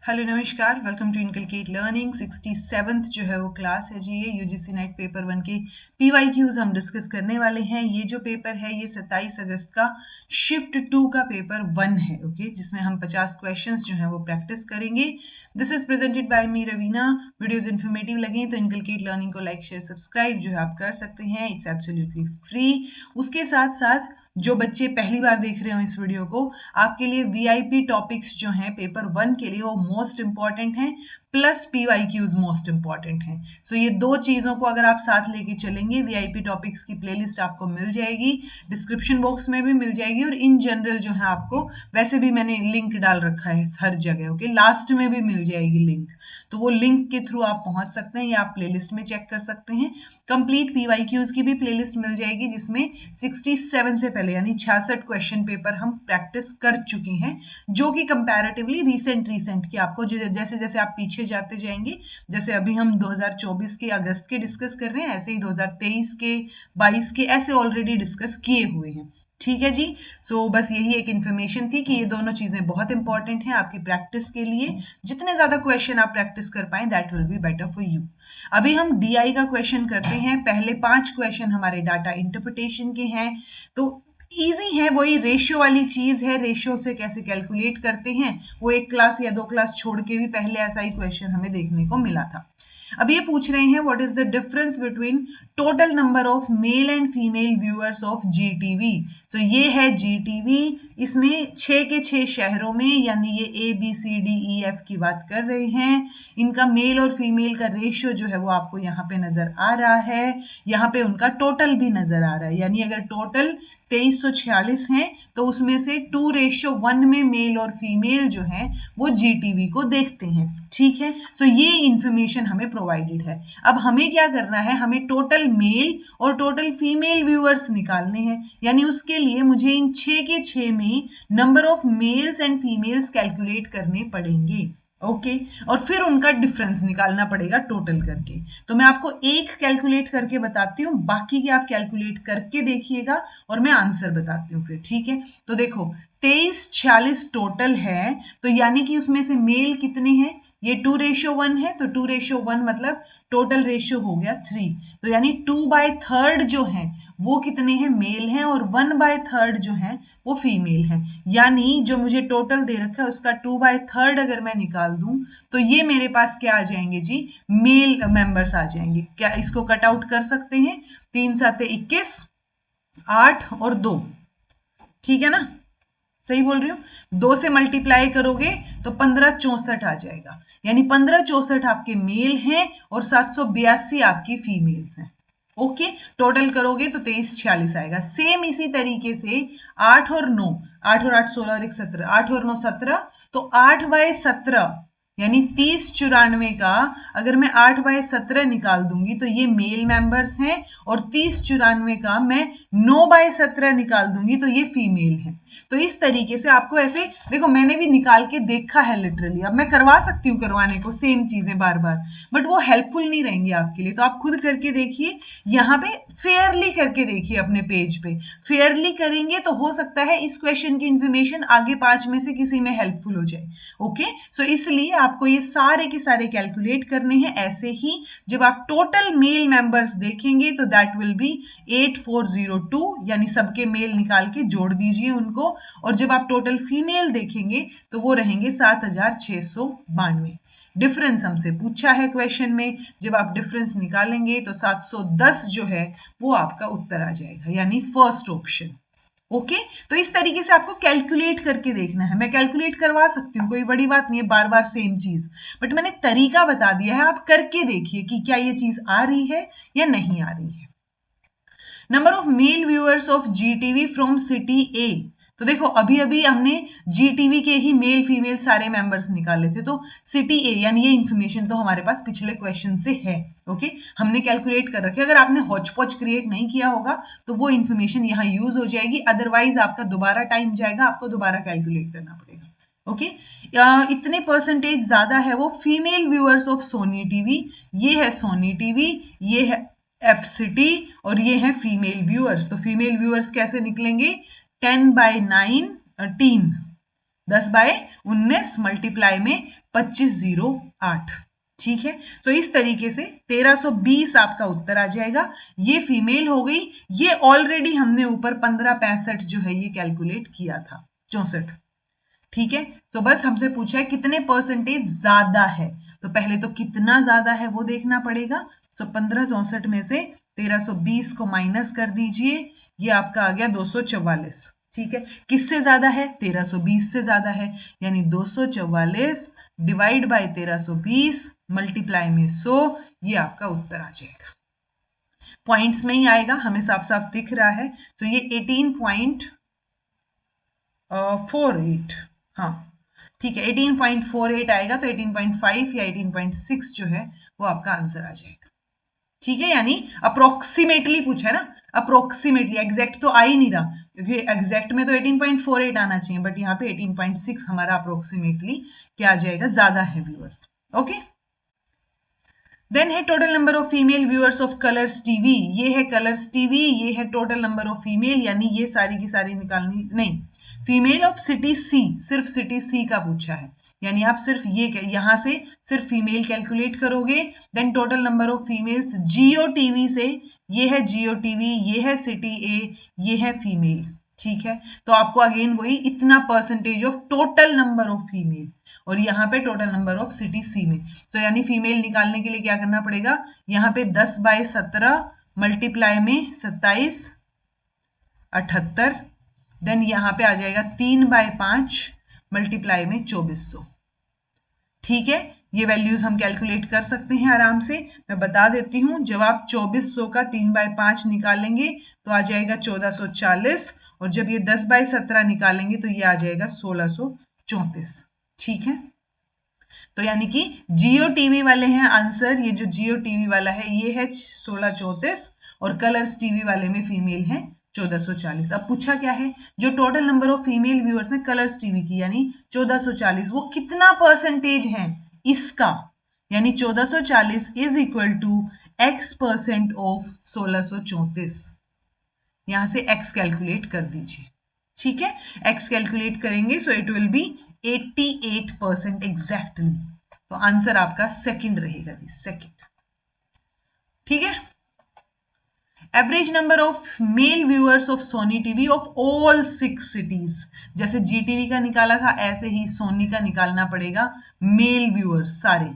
Hello नमस्कार, welcome to inculcate learning. 67th जो है वो क्लास है जी। ये यूजीसी नेट पेपर 1 के पीवाईक्यूज हम डिस्कस करने वाले हैं। ये जो पेपर है ये 27 अगस्त का शिफ्ट 2 का पेपर 1 है, ओके, जिसमें हम 50 क्वेश्चंस जो है वो प्रैक्टिस करेंगे। This is presented by me Raveena. Videos informative लगे तो इनकलकेट लर्निंग को लाइक शेयर सब्सक्राइब जो है आप कर सकते हैं। It's absolutely free. उसके साथ साथ जो बच्चे पहली बार देख रहे हो इस वीडियो को, आपके लिए वीआईपी टॉपिक्स जो हैं पेपर 1 के लिए वो मोस्ट इंपॉर्टेंट हैं, प्लस पीवाईक्यूज मोस्ट इंपॉर्टेंट हैं। सो ये दो चीजों को अगर आप साथ लेके चलेंगे, वीआईपी टॉपिक्स की प्लेलिस्ट आपको मिल जाएगी, डिस्क्रिप्शन बॉक्स में भी मिल जाएगी, और इन जनरल जो है आपको वैसे भी मैंने लिंक डाल रखा है हर जगह, ओके, लास्ट में भी मिल जाएगी लिंक। तो वो लिंक के थ्रू आप पहुंच सकते हैं या आप प्लेलिस्ट में चेक कर सकते हैं। कंप्लीट पीवाईक्यूज की भी प्लेलिस्ट मिल जाएगी जिसमें 67 से पहले यानी 66 क्वेश्चन पेपर हम प्रैक्टिस कर चुके हैं, जो कि कंपैरेटिवली रीसेंट के आपको जैसे जैसे आप पीछे जाते जाएंगे, जैसे अभी हम 2024 के अगस्त के डिस्कस कर रहे हैं, ऐसे ही 2023 के 22 के ऐसे ऑलरेडी डिस्कस किए हुए हैं। ठीक है जी। सो बस यही एक इन्फॉर्मेशन थी कि ये दोनों चीजें बहुत इंपॉर्टेंट हैं आपकी प्रैक्टिस के लिए। जितने ज्यादा क्वेश्चन आप प्रैक्टिस कर पाए that will be better for you. अभी हम डीआई का क्वेश्चन करते हैं। पहले 5 क्वेश्चन हमारे डाटा इंटरप्रिटेशन के हैं, तो इजी है, वही रेशियो वाली चीज है। रेशियो से कैसे कैलकुलेट करते हैं वो एक क्लास या 2 क्लास छोड़ के भी पहले ऐसा ही क्वेश्चन हमें देखने को मिला था। अब ये पूछ रहे हैं what is the difference between total number of male and female viewers of Zee TV. तो ये है जीटीवी, इसमें 6 के 6 शहरों में, यानी ये ABCDEF की बात कर रहे हैं। इनका मेल और फीमेल का रेशियो जो है वो आपको यहाँ पे नजर आ रहा है। यहाँ पे उनका टोटल भी नजर आ रहा है, यानी अगर टोटल 2346 हैं तो उसमें से 2:1 में मेल और फीमेल जो है वो जीटीवी को देखते हैं। ठीक है, सो ये इंफॉर्मेशन हमें प्रोवाइडेड है। अब हमें क्या करना है, हमें टोटल मेल और टोटल फीमेल व्यूअर्स निकालने हैं, यानी उसके लिए मुझे इन 6 के 6 में number of males and females calculate करने पड़ेंगे, ओके, और फिर उनका डिफरेंस निकालना पड़ेगा टोटल करके। तो मैं आपको एक कैलकुलेट करके बताती हूँ, बाकी के आप कैलकुलेट करके देखिएगा और मैं आंसर बताती हूँ फिर। ठीक है, तो देखो 2346 टोटल है, तो यानी कि उसमें से मेल कितने हैं, ये 2:1 है, तो 2:1 मतलब टोटल रेशियो हो गया 3, तो यानी 2/3 जो है वो कितने हैं, मेल हैं, और 1/3 जो है वो फीमेल है। यानी जो मुझे टोटल दे रखा है उसका 2/3 अगर मैं निकाल दूं तो ये मेरे पास क्या आ जाएंगे जी, मेल मेंबर्स आ जाएंगे। क्या इसको कट आउट कर सकते हैं, 3 7 21, 8 और 2, ठीक है ना, सही बोल रही हूँ। 2 से मल्टीप्लाई करोगे तो 1564 आ जाएगा, यानी 1564 आपके मेल हैं और 782 आपकी फीमेल्स हैं। ओके, टोटल करोगे तो 2346 आएगा। सेम इसी तरीके से 8 और 9, 8 और 8 16 और 1 17, 8 और 9 17, तो 8/17 यानी 3094 का अगर मैं 8/17 निकाल दूंगी तो ये मेल मेंबर्स हैं, और 3094 का मैं 9/17 निकाल दूंगी तो ये फीमेल है। तो इस तरीके से आपको ऐसे देखो, मैंने भी निकाल के देखा है लिटरली। अब मैं करवा सकती हूँ करवाने को सेम चीजें बार बार, बट वो हेल्पफुल नहीं रहेंगी आपके लिए, तो आप खुद करके देखिए। यहाँ पे फेयरली करके देखिए, अपने पेज पे फेयरली करेंगे तो हो सकता है इस क्वेश्चन की इंफॉर्मेशन आगे 5 में से किसी में हेल्पफुल हो जाए। ओके, सो इसलिए आपको ये सारे के सारे कैलकुलेट करने हैं। ऐसे ही जब आप टोटल मेल मेंबर्स देखेंगे तो दैट विल बी 8402, यानी सबके मेल निकाल के जोड़ दीजिए उनको, और जब आप टोटल फीमेल देखेंगे तो वो रहेंगे 7692। डिफरेंस हमसे पूछा है क्वेश्चन में, जब आप डिफरेंस निकालेंगे तो 710 जो है वो आपका उत्तर आ जाएगा, यानी फर्स्ट ऑप्शन। ओके, तो इस तरीके से आपको कैलकुलेट करके देखना है। मैं कैलकुलेट करवा सकती हूँ, कोई बड़ी बात नहीं है, बार बार सेम चीज, बट मैंने तरीका बता दिया है, आप करके देखिए कि क्या ये चीज आ रही है या नहीं आ रही है। Number of male viewers of GTV from city A. तो देखो अभी अभी हमने जीटीवी के ही मेल फीमेल सारे मेंबर्स निकाले थे, तो सिटी ए यानी ये इंफॉर्मेशन तो हमारे पास पिछले क्वेश्चन से है। ओके, हमने कैलकुलेट कर रखे। अगर आपने हॉच पॉच क्रिएट नहीं किया होगा तो वो इंफॉर्मेशन यहाँ यूज हो जाएगी, अदरवाइज आपका दोबारा टाइम जाएगा, आपको दोबारा कैलकुलेट करना पड़ेगा। ओके, इतने परसेंटेज ज्यादा है वो female viewers of Sony TV, ये है सोनी टीवी, ये है एफ सिटी, और ये है फीमेल व्यूअर्स। तो फीमेल व्यूअर्स कैसे निकलेंगे, 10/9 10 10/19 मल्टीप्लाई में 2508। ठीक है, तो इस तरीके से 1320 आपका उत्तर आ जाएगा। ये फीमेल हो गई। ये ऑलरेडी हमने ऊपर 1565 जो है ये कैलकुलेट किया था, 64। ठीक है, तो बस हमसे पूछा है कितने परसेंटेज ज्यादा है, तो पहले तो कितना ज्यादा है वो देखना पड़ेगा। तो 1564 में से 1320 को माइनस कर दीजिए, ये आपका आ गया 244। ठीक है, किससे ज्यादा है? 1320 से ज्यादा है, यानी 244 डिवाइड बाय 1320 मल्टीप्लाई में 100, ये आपका उत्तर आ जाएगा। पॉइंट्स में ही आएगा, हमें साफ साफ दिख रहा है। तो ये 18.48, हाँ ठीक है, 18.48 आएगा, तो 18.5 या 18.6 जो है वो आपका आंसर आ जाएगा। ठीक है, यानी अप्रोक्सीमेटली पूछा है ना, अप्रोक्सीमेटली, एग्जैक्ट तो आ ही नहीं रहा, क्योंकि एग्जैक्ट में तो 18.48 आना चाहिए, बट यहाँ पे 18.6 हमारा अप्रोक्सीमेटली क्या आ जाएगा, ज्यादा है व्यूअर्स। ओके, देन है total number of female viewers of Colors TV. ये है कलर्स टीवी, ये है टोटल नंबर ऑफ फीमेल, यानी ये सारी की सारी निकालनी नहीं। फीमेल ऑफ सिटी सी, सिर्फ सिटी सी का पूछा है, यानी आप सिर्फ ये यहां से सिर्फ फीमेल कैलकुलेट करोगे। Then total number of females Jio TV से, ये है जियो टीवी, ये है सिटी ए, ये है फीमेल। ठीक है, तो आपको अगेन वही इतना percentage of total number of female, और यहाँ पे टोटल नंबर ऑफ सिटी सी में। तो यानी फीमेल निकालने के लिए क्या करना पड़ेगा, यहाँ पे 10/17 मल्टीप्लाई में 27 78, देन यहाँ पे आ जाएगा 3/5 मल्टीप्लाई में 2400। ठीक है, ये वैल्यूज हम कैलकुलेट कर सकते हैं आराम से। मैं बता देती हूँ, जब आप 2400 का 3/5 निकालेंगे तो आ जाएगा 1440, और जब ये 10/17 निकालेंगे तो ये आ जाएगा 1634। ठीक है, तो यानी कि जियो टीवी वाले हैं आंसर, ये जो जियो टीवी वाला है ये है 1634, और कलर्स टीवी वाले में फीमेल है 1440। अब पूछा क्या है, जो total number of female viewers है कलर्स टीवी की, यानी 1440, वो कितना परसेंटेज है इसका, यानी 1440 is equal to x% of 1634। यहां से x कैलकुलेट कर दीजिए। ठीक है, x कैलकुलेट करेंगे so it will be 88% exactly. तो आंसर आपका सेकंड रहेगा जी, सेकंड। ठीक है, average number of male viewers of Sony TV off all 6 cities. जैसे जी टीवी का निकाला था, ऐसे ही सोनी का निकालना पड़ेगा मेल व्यूअर्स सारे।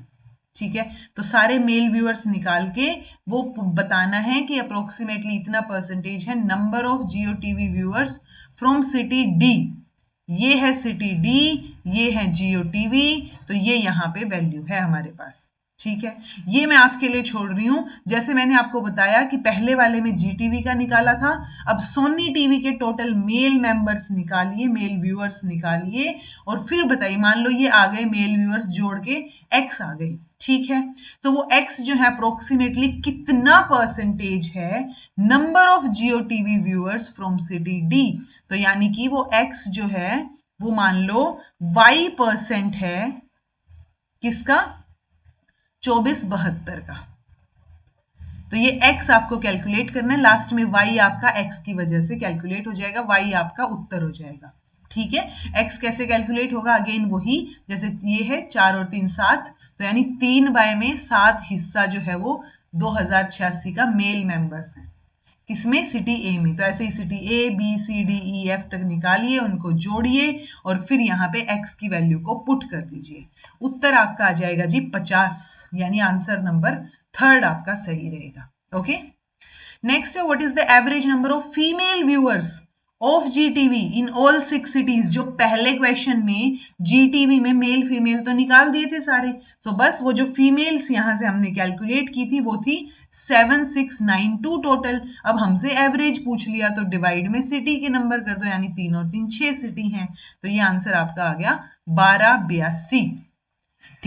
ठीक है, तो सारे मेल व्यूअर्स निकाल के वो बताना है कि अप्रोक्सीमेटली इतना परसेंटेज है number of Jio TV viewers from city D. ये है सिटी डी, ये है जियो टीवी, तो ये यहाँ पे वैल्यू है हमारे पास। ठीक है, ये मैं आपके लिए छोड़ रही हूं। जैसे मैंने आपको बताया कि पहले वाले में जी टीवी का निकाला था, अब सोनी टीवी के टोटल मेल मेंबर्स निकालिए, मेल व्यूअर्स निकालिए, और फिर बताइए, मान लो ये आ गए मेल व्यूअर्स जोड़ के एक्स आ गई। ठीक है, तो वो एक्स जो है अप्रोक्सीमेटली कितना परसेंटेज है number of Jio TV viewers from city D. तो यानी कि वो एक्स जो है वो मान लो y% है किसका, 2472 का। तो ये x आपको कैलकुलेट करना है, लास्ट में y आपका x की वजह से कैलकुलेट हो जाएगा, y आपका उत्तर हो जाएगा। ठीक है, x कैसे कैलकुलेट होगा, अगेन वही, जैसे ये है 4 और 3 7, तो यानी 3/7 हिस्सा जो है वो 2086 का मेल मेंबर्स है, किसमें, सिटी ए में। तो ऐसे ही city A B C D E F तक निकालिए, उनको जोड़िए, और फिर यहाँ पे x की वैल्यू को पुट कर दीजिए। उत्तर आपका आ जाएगा जी 50, यानी आंसर नंबर थर्ड आपका सही रहेगा। ओके, नेक्स्ट है what is the average number of female viewers of Zee TV in all 6 cities. जो पहले क्वेश्चन में जीटीवी में मेल फीमेल तो निकाल दिए थे सारे, तो बस वो जो फीमेल्स यहां से हमने कैलकुलेट की थी वो थी 7692 टोटल। अब हमसे एवरेज पूछ लिया तो डिवाइड में सिटी के नंबर कर दो, यानी 3 और 3 6 सिटी हैं, तो ये आंसर आपका आ गया 1282।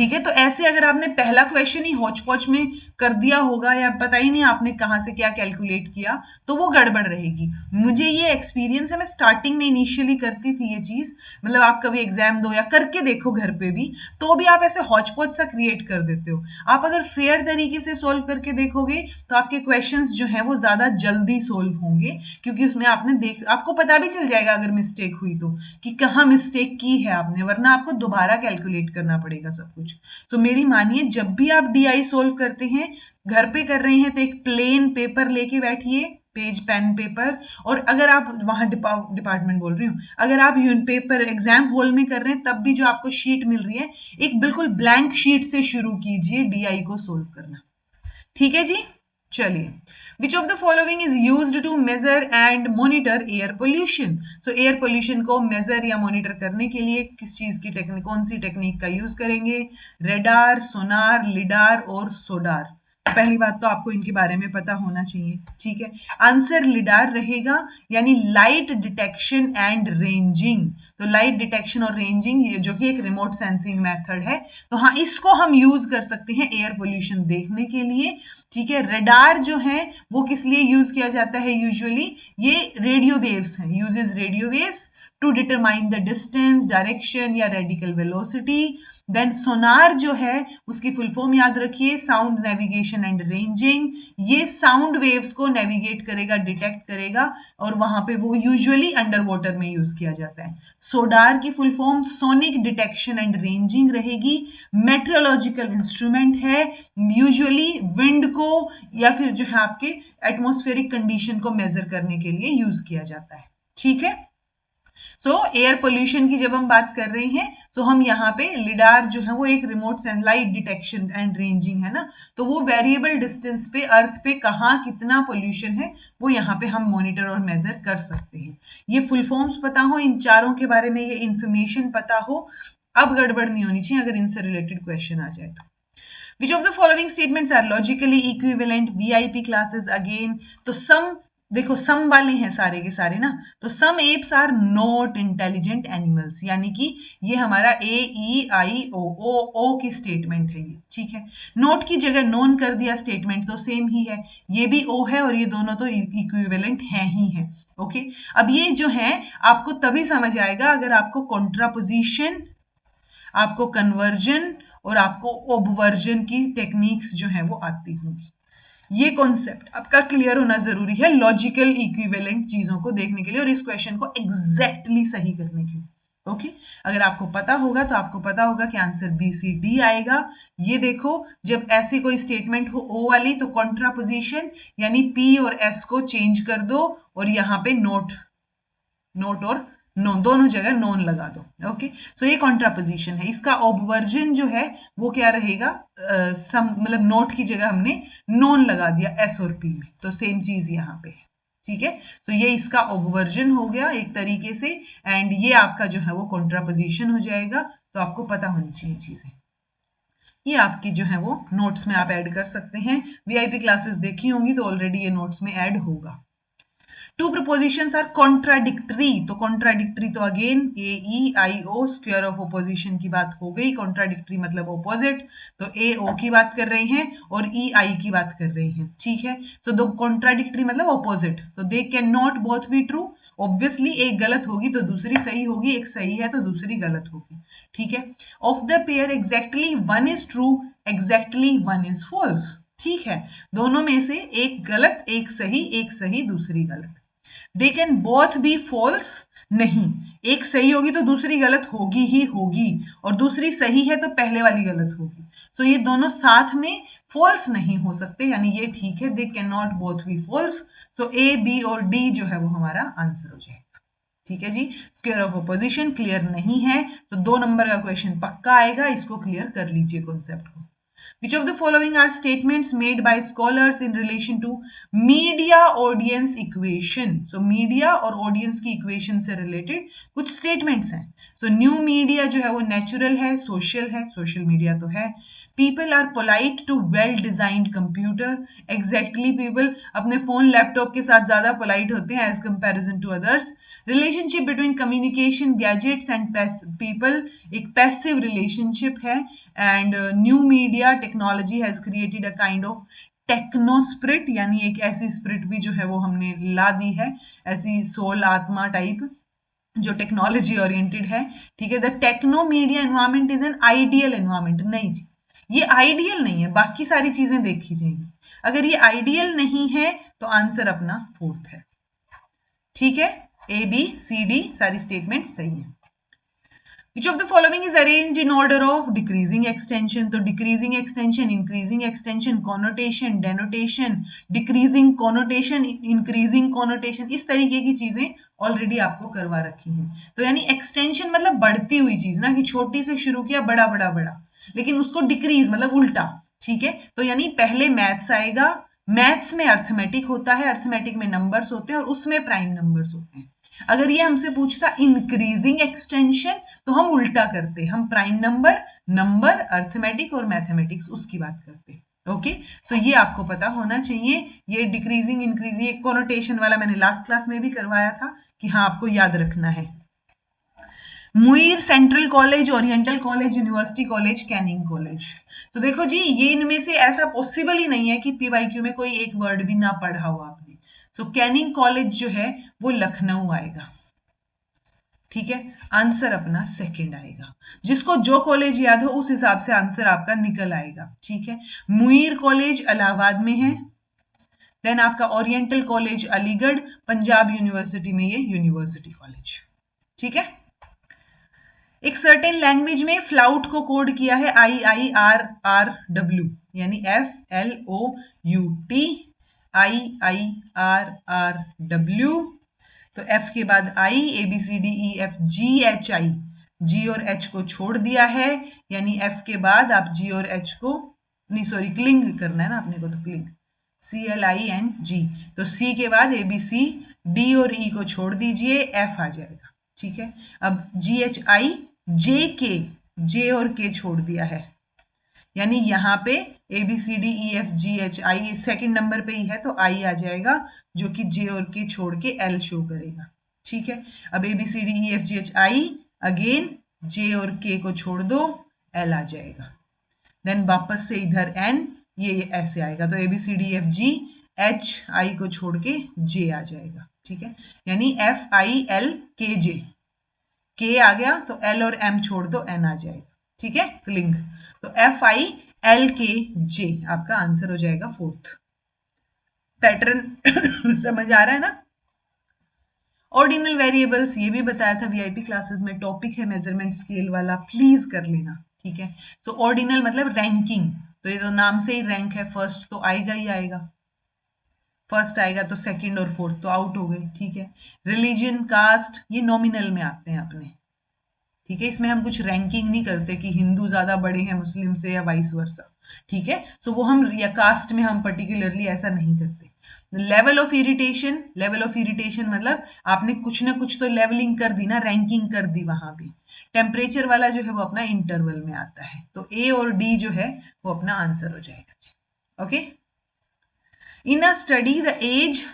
ठीक है, तो ऐसे अगर आपने पहला क्वेश्चन ही हौच पौच में कर दिया होगा या पता ही नहीं आपने कहां से क्या कैलकुलेट किया, तो वो गड़बड़ रहेगी। मुझे ये एक्सपीरियंस है, मैं स्टार्टिंग में इनिशियली करती थी ये चीज, मतलब आप कभी एग्जाम दो या करके देखो घर पे भी, तो भी आप ऐसे हौच पौच सा क्रिएट कर देते हो। आप अगर फेयर तरीके से सोल्व करके देखोगे तो आपके क्वेश्चन जो है वो ज्यादा जल्दी सोल्व होंगे, क्योंकि उसमें आपको पता भी चल जाएगा अगर मिस्टेक हुई तो, कि कहाँ मिस्टेक की है आपने, वरना आपको दोबारा कैलकुलेट करना पड़ेगा सब कुछ। तो मेरी मानिए, जब भी आप डीआई सोल्व करते हैं, घर पे कर रहे हैं, तो एक प्लेन पेपर लेके बैठिए, पेज पेन पेपर। और अगर आप वहां डिपार्टमेंट बोल रही हूँ, अगर आप पेपर एग्जाम हॉल में कर रहे हैं, तब भी जो आपको शीट मिल रही है, एक बिल्कुल ब्लैंक शीट से शुरू कीजिए डीआई को सोल्व करना। ठीक है जी, चलिए। Which of the following is used to measure and monitor air pollution? So air pollution को मेजर या मॉनिटर करने के लिए किस चीज की टेक्निक, कौन सी टेक्निक का यूज करेंगे? रेडार, सोनार, लिडार और सोडार। पहली बात तो आपको इनके बारे में पता होना चाहिए, ठीक है। आंसर लिडार रहेगा, यानी लाइट डिटेक्शन एंड रेंजिंग। तो लाइट डिटेक्शन और रेंजिंग, ये जो कि एक रिमोट सेंसिंग मेथड है, तो हाँ, इसको हम यूज कर सकते हैं एयर पोल्यूशन देखने के लिए। ठीक है, रेडार जो है वो किस लिए यूज किया जाता है यूजुअली? ये रेडियो वेव्स हैं, uses radio waves to determine the distance, direction या रेडिकल वेलोसिटी। देन सोनार जो है उसकी फुल फॉर्म याद रखिए, साउंड नेविगेशन एंड रेंजिंग। ये साउंड वेव्स को नेविगेट करेगा, डिटेक्ट करेगा, और वहां पे वो यूजुअली अंडर वाटर में यूज किया जाता है। सोडार की full form sonic detection and ranging रहेगी, मेट्रोलॉजिकल इंस्ट्रूमेंट है, यूजुअली विंड को या फिर जो है आपके एटमॉस्फेरिक कंडीशन को मेजर करने के लिए यूज किया जाता है। ठीक है, सो एयर पोल्यूशन की जब हम बात कर रहे हैं, तो हम यहाँ पे लिडार जो है वो एक remote light detection and ranging है ना, तो वो वेरिएबल डिस्टेंस पे अर्थ पे कहाँ कितना पोल्यूशन है वो यहाँ पे हम मॉनिटर और मेजर कर सकते हैं। ये फुल फॉर्म्स पता हो, इन चारों के बारे में ये इंफॉर्मेशन पता हो, अब गड़बड़ नहीं होनी चाहिए अगर इनसे रिलेटेड क्वेश्चन आ जाए तो। Which of the following statements are logically equivalent? VIP classes again. तो सम, देखो सम वाले हैं सारे के सारे ना, तो some apes are not intelligent animals, यानी कि ये हमारा AEIO की स्टेटमेंट है ये। ठीक है, नोट की जगह नोन कर दिया, स्टेटमेंट तो सेम ही है, ये भी ओ है और ये दोनों तो इक्विवेलेंट हैं ही हैं। ओके, अब ये जो है आपको तभी समझ आएगा अगर आपको कॉन्ट्रापोजिशन, आपको कन्वर्जन और आपको ओबवर्जन की टेक्निक्स जो है वो आती होंगी। ये कॉन्सेप्ट आपका क्लियर होना जरूरी है लॉजिकल इक्विवेलेंट चीजों को देखने के लिए और इस क्वेश्चन को एग्जैक्टली सही करने के लिए। ओके, अगर आपको पता होगा तो आपको पता होगा कि आंसर बी सी डी आएगा। ये देखो, जब ऐसी कोई स्टेटमेंट हो ओ वाली, तो कॉन्ट्रापोजिशन यानी पी और एस को चेंज कर दो और यहाँ पे नोट, नोट और नोन दोनों जगह नोन लगा दो। ओके, सो ये कॉन्ट्रापोजिशन है। इसका ऑबवर्जन जो है वो क्या रहेगा, सम मतलब नोट की जगह हमने नोन लगा दिया एस और पी में, तो सेम चीज यहाँ पे है। ठीक है, तो ये इसका ऑबवर्जन हो गया एक तरीके से, एंड ये आपका जो है वो कॉन्ट्रापोजिशन हो जाएगा। तो आपको पता होनी चाहिए चीजें, ये आपकी जो है वो नोट्स में आप ऐड कर सकते हैं। वीआईपी क्लासेस देखी होंगी तो ऑलरेडी ये नोट्स में ऐड होगा। टू प्रपोजिशंस आर कॉन्ट्राडिक्टरी, तो कॉन्ट्राडिक्टरी तो again AEIO square of opposition की बात हो गई। कॉन्ट्राडिक्टरी मतलब ऑपोजिट, तो AO की बात कर रहे हैं और EI की बात कर रहे हैं। ठीक है, तो दो कॉन्ट्राडिक्टरी मतलब ऑपोजिट, तो दे can not both be true. Obviously एक गलत होगी तो दूसरी सही होगी, एक सही है तो दूसरी गलत होगी। ठीक है, of the pair exactly one is true, exactly one is false. ठीक है, दोनों में से एक गलत, एक सही दूसरी गलत। They can both be false, नहीं, एक सही होगी तो दूसरी गलत होगी ही होगी, और दूसरी सही है तो पहले वाली गलत होगी। सो ये दोनों साथ में फॉल्स नहीं हो सकते, यानी ये ठीक है, they can not both be false. So A B और डी जो है वो हमारा आंसर हो जाएगा। ठीक है जी, स्क्वायर ऑफ अपोजिशन क्लियर नहीं है तो 2 नंबर का क्वेश्चन पक्का आएगा, इसको क्लियर कर लीजिए कॉन्सेप्ट को। Which of the following are statements made by scholars in relation to media audience equation? So media और audience की equation से related कुछ statements हैं। So new media जो है वो natural है, social है, social media तो है। People are polite to well designed computer. Exactly, people अपने phone laptop के साथ ज़्यादा polite होते हैं as comparison to others. Relationship between communication gadgets and people एक passive relationship है, and new media technology has created a kind of techno spirit, यानी एक ऐसी स्पिरिट भी जो है वो हमने ला दी है, ऐसी सोल आत्मा टाइप जो टेक्नोलॉजी ओरिएंटेड है। ठीक है, the techno media environment is an ideal environment. नहीं जी, ये आइडियल नहीं है, बाकी सारी चीजें देखी जाएंगी। अगर ये आइडियल नहीं है तो आंसर अपना फोर्थ है। ठीक है, ए बी सी डी सारी स्टेटमेंट सही है। Which of the following is arranged in order of decreasing extension? तो decreasing extension, increasing extension, connotation, denotation, decreasing connotation, increasing connotation, इस तरीके की चीजें ऑलरेडी आपको करवा रखी हैं। तो यानी एक्सटेंशन मतलब बढ़ती हुई चीज ना, कि छोटी से शुरू किया बड़ा बड़ा बड़ा, लेकिन उसको डिक्रीज मतलब उल्टा। ठीक है, तो यानी पहले मैथ्स आएगा, मैथ्स में अर्थमेटिक होता है, अर्थमेटिक में नंबर्स होते हैं और उसमें प्राइम नंबर्स होते हैं। अगर ये हमसे पूछता इंक्रीजिंग एक्सटेंशन तो हम उल्टा करते, हम प्राइम नंबर, नंबर, अर्थमेटिक और मैथमेटिक्स उसकी बात करते। ओके, सो ये आपको पता होना चाहिए। ये डिक्रीजिंग इंक्रीजिंग एक कोनोटेशन वाला मैंने लास्ट क्लास में भी करवाया था कि हाँ आपको याद रखना है। Muir Central College, Oriental College, University College, Canning College. तो देखो जी, ये इनमें से ऐसा पॉसिबल ही नहीं है कि पीवाईक्यू में कोई एक वर्ड भी ना पढ़ा हो आपने। सो कैनिंग कॉलेज जो है वो लखनऊ आएगा। ठीक है, आंसर अपना सेकंड आएगा। जिसको जो कॉलेज याद हो उस हिसाब से आंसर आपका निकल आएगा। ठीक है, मुईर कॉलेज इलाहाबाद में है, देन आपका oriental college Aligarh, Punjab university में ये यूनिवर्सिटी कॉलेज। ठीक है, एक सर्टेन लैंग्वेज में फ्लाउट को कोड किया है IIRRW, यानी FLOUT IIRRW। तो F के बाद I, ABCDEFGHI, G और H को छोड़ दिया है, यानी F के बाद आप G और H को, नहीं सॉरी क्लिंग करना है ना अपने को, तो क्लिंग CLING। तो C के बाद ABC, D और E को छोड़ दीजिए, F आ जाएगा। ठीक है, अब GHI, JK, J और K छोड़ दिया है, यानी यहाँ पे ABCDEFGHI सेकंड नंबर पे ही है तो I आ जाएगा, जो कि J और K छोड़ के L शो करेगा। ठीक है, अब ABCDEFGHI अगेन J और K को छोड़ दो, L आ जाएगा, देन वापस से इधर N, ये ऐसे आएगा, तो ABCDEFGHI को छोड़ के J आ जाएगा। ठीक है, यानी FILKJ, K आ गया तो L और M छोड़ दो, N आ जाएगा। ठीक है, क्लिंग, तो FILKJ आपका आंसर हो जाएगा फोर्थ। पैटर्न समझ आ रहा है ना। ऑर्डिनल वेरिएबल्स ये भी बताया था वीआईपी क्लासेस में, टॉपिक है मेजरमेंट स्केल वाला, प्लीज कर लेना। ठीक है, सो ऑर्डिनल मतलब रैंकिंग, तो ये तो नाम से ही रैंक है, फर्स्ट तो आएगा ही आएगा, फर्स्ट आएगा तो सेकंड और फोर्थ तो आउट हो गए। ठीक है, रिलीजन, कास्ट ये नॉमिनल में आते हैं अपने। ठीक है, इसमें हम कुछ रैंकिंग नहीं करते कि हिंदू ज्यादा बड़े हैं मुस्लिम से या वाइस वर्सा। ठीक है, सो वो हम, या कास्ट में हम पर्टिकुलरली ऐसा नहीं करते। Level of irritation, level of irritation मतलब आपने कुछ ना कुछ तो लेवलिंग कर दी ना, रैंकिंग कर दी वहां भी। टेम्परेचर वाला जो है वो अपना इंटरवल में आता है, तो ए और डी जो है वो अपना आंसर हो जाएगा। Okay, in a study the age,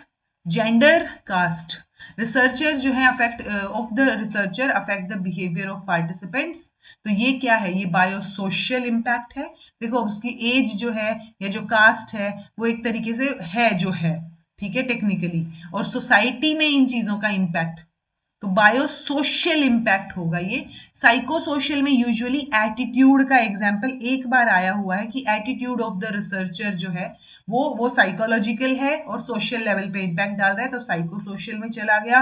gender, caste, researcher जो है effect of the researcher affect the behaviour of participants. तो ये क्या है, ये बायोसोशल इम्पैक्ट है। देखो उसकी एज जो है या जो कास्ट है वो एक तरीके से है जो है, ठीक है टेक्निकली, और सोसाइटी में इन चीजों का इम्पैक्ट, तो बायोसोशल इम्पैक्ट होगा ये। साइकोसोशल में यूजुअली एटीट्यूड का एग्जाम्पल एक बार आया हुआ है कि एटीट्यूड ऑफ द रिसर्चर जो है वो साइकोलॉजिकल है और सोशल लेवल पे इम्पैक्ट डाल रहा है, तो साइकोसोशल में चला गया।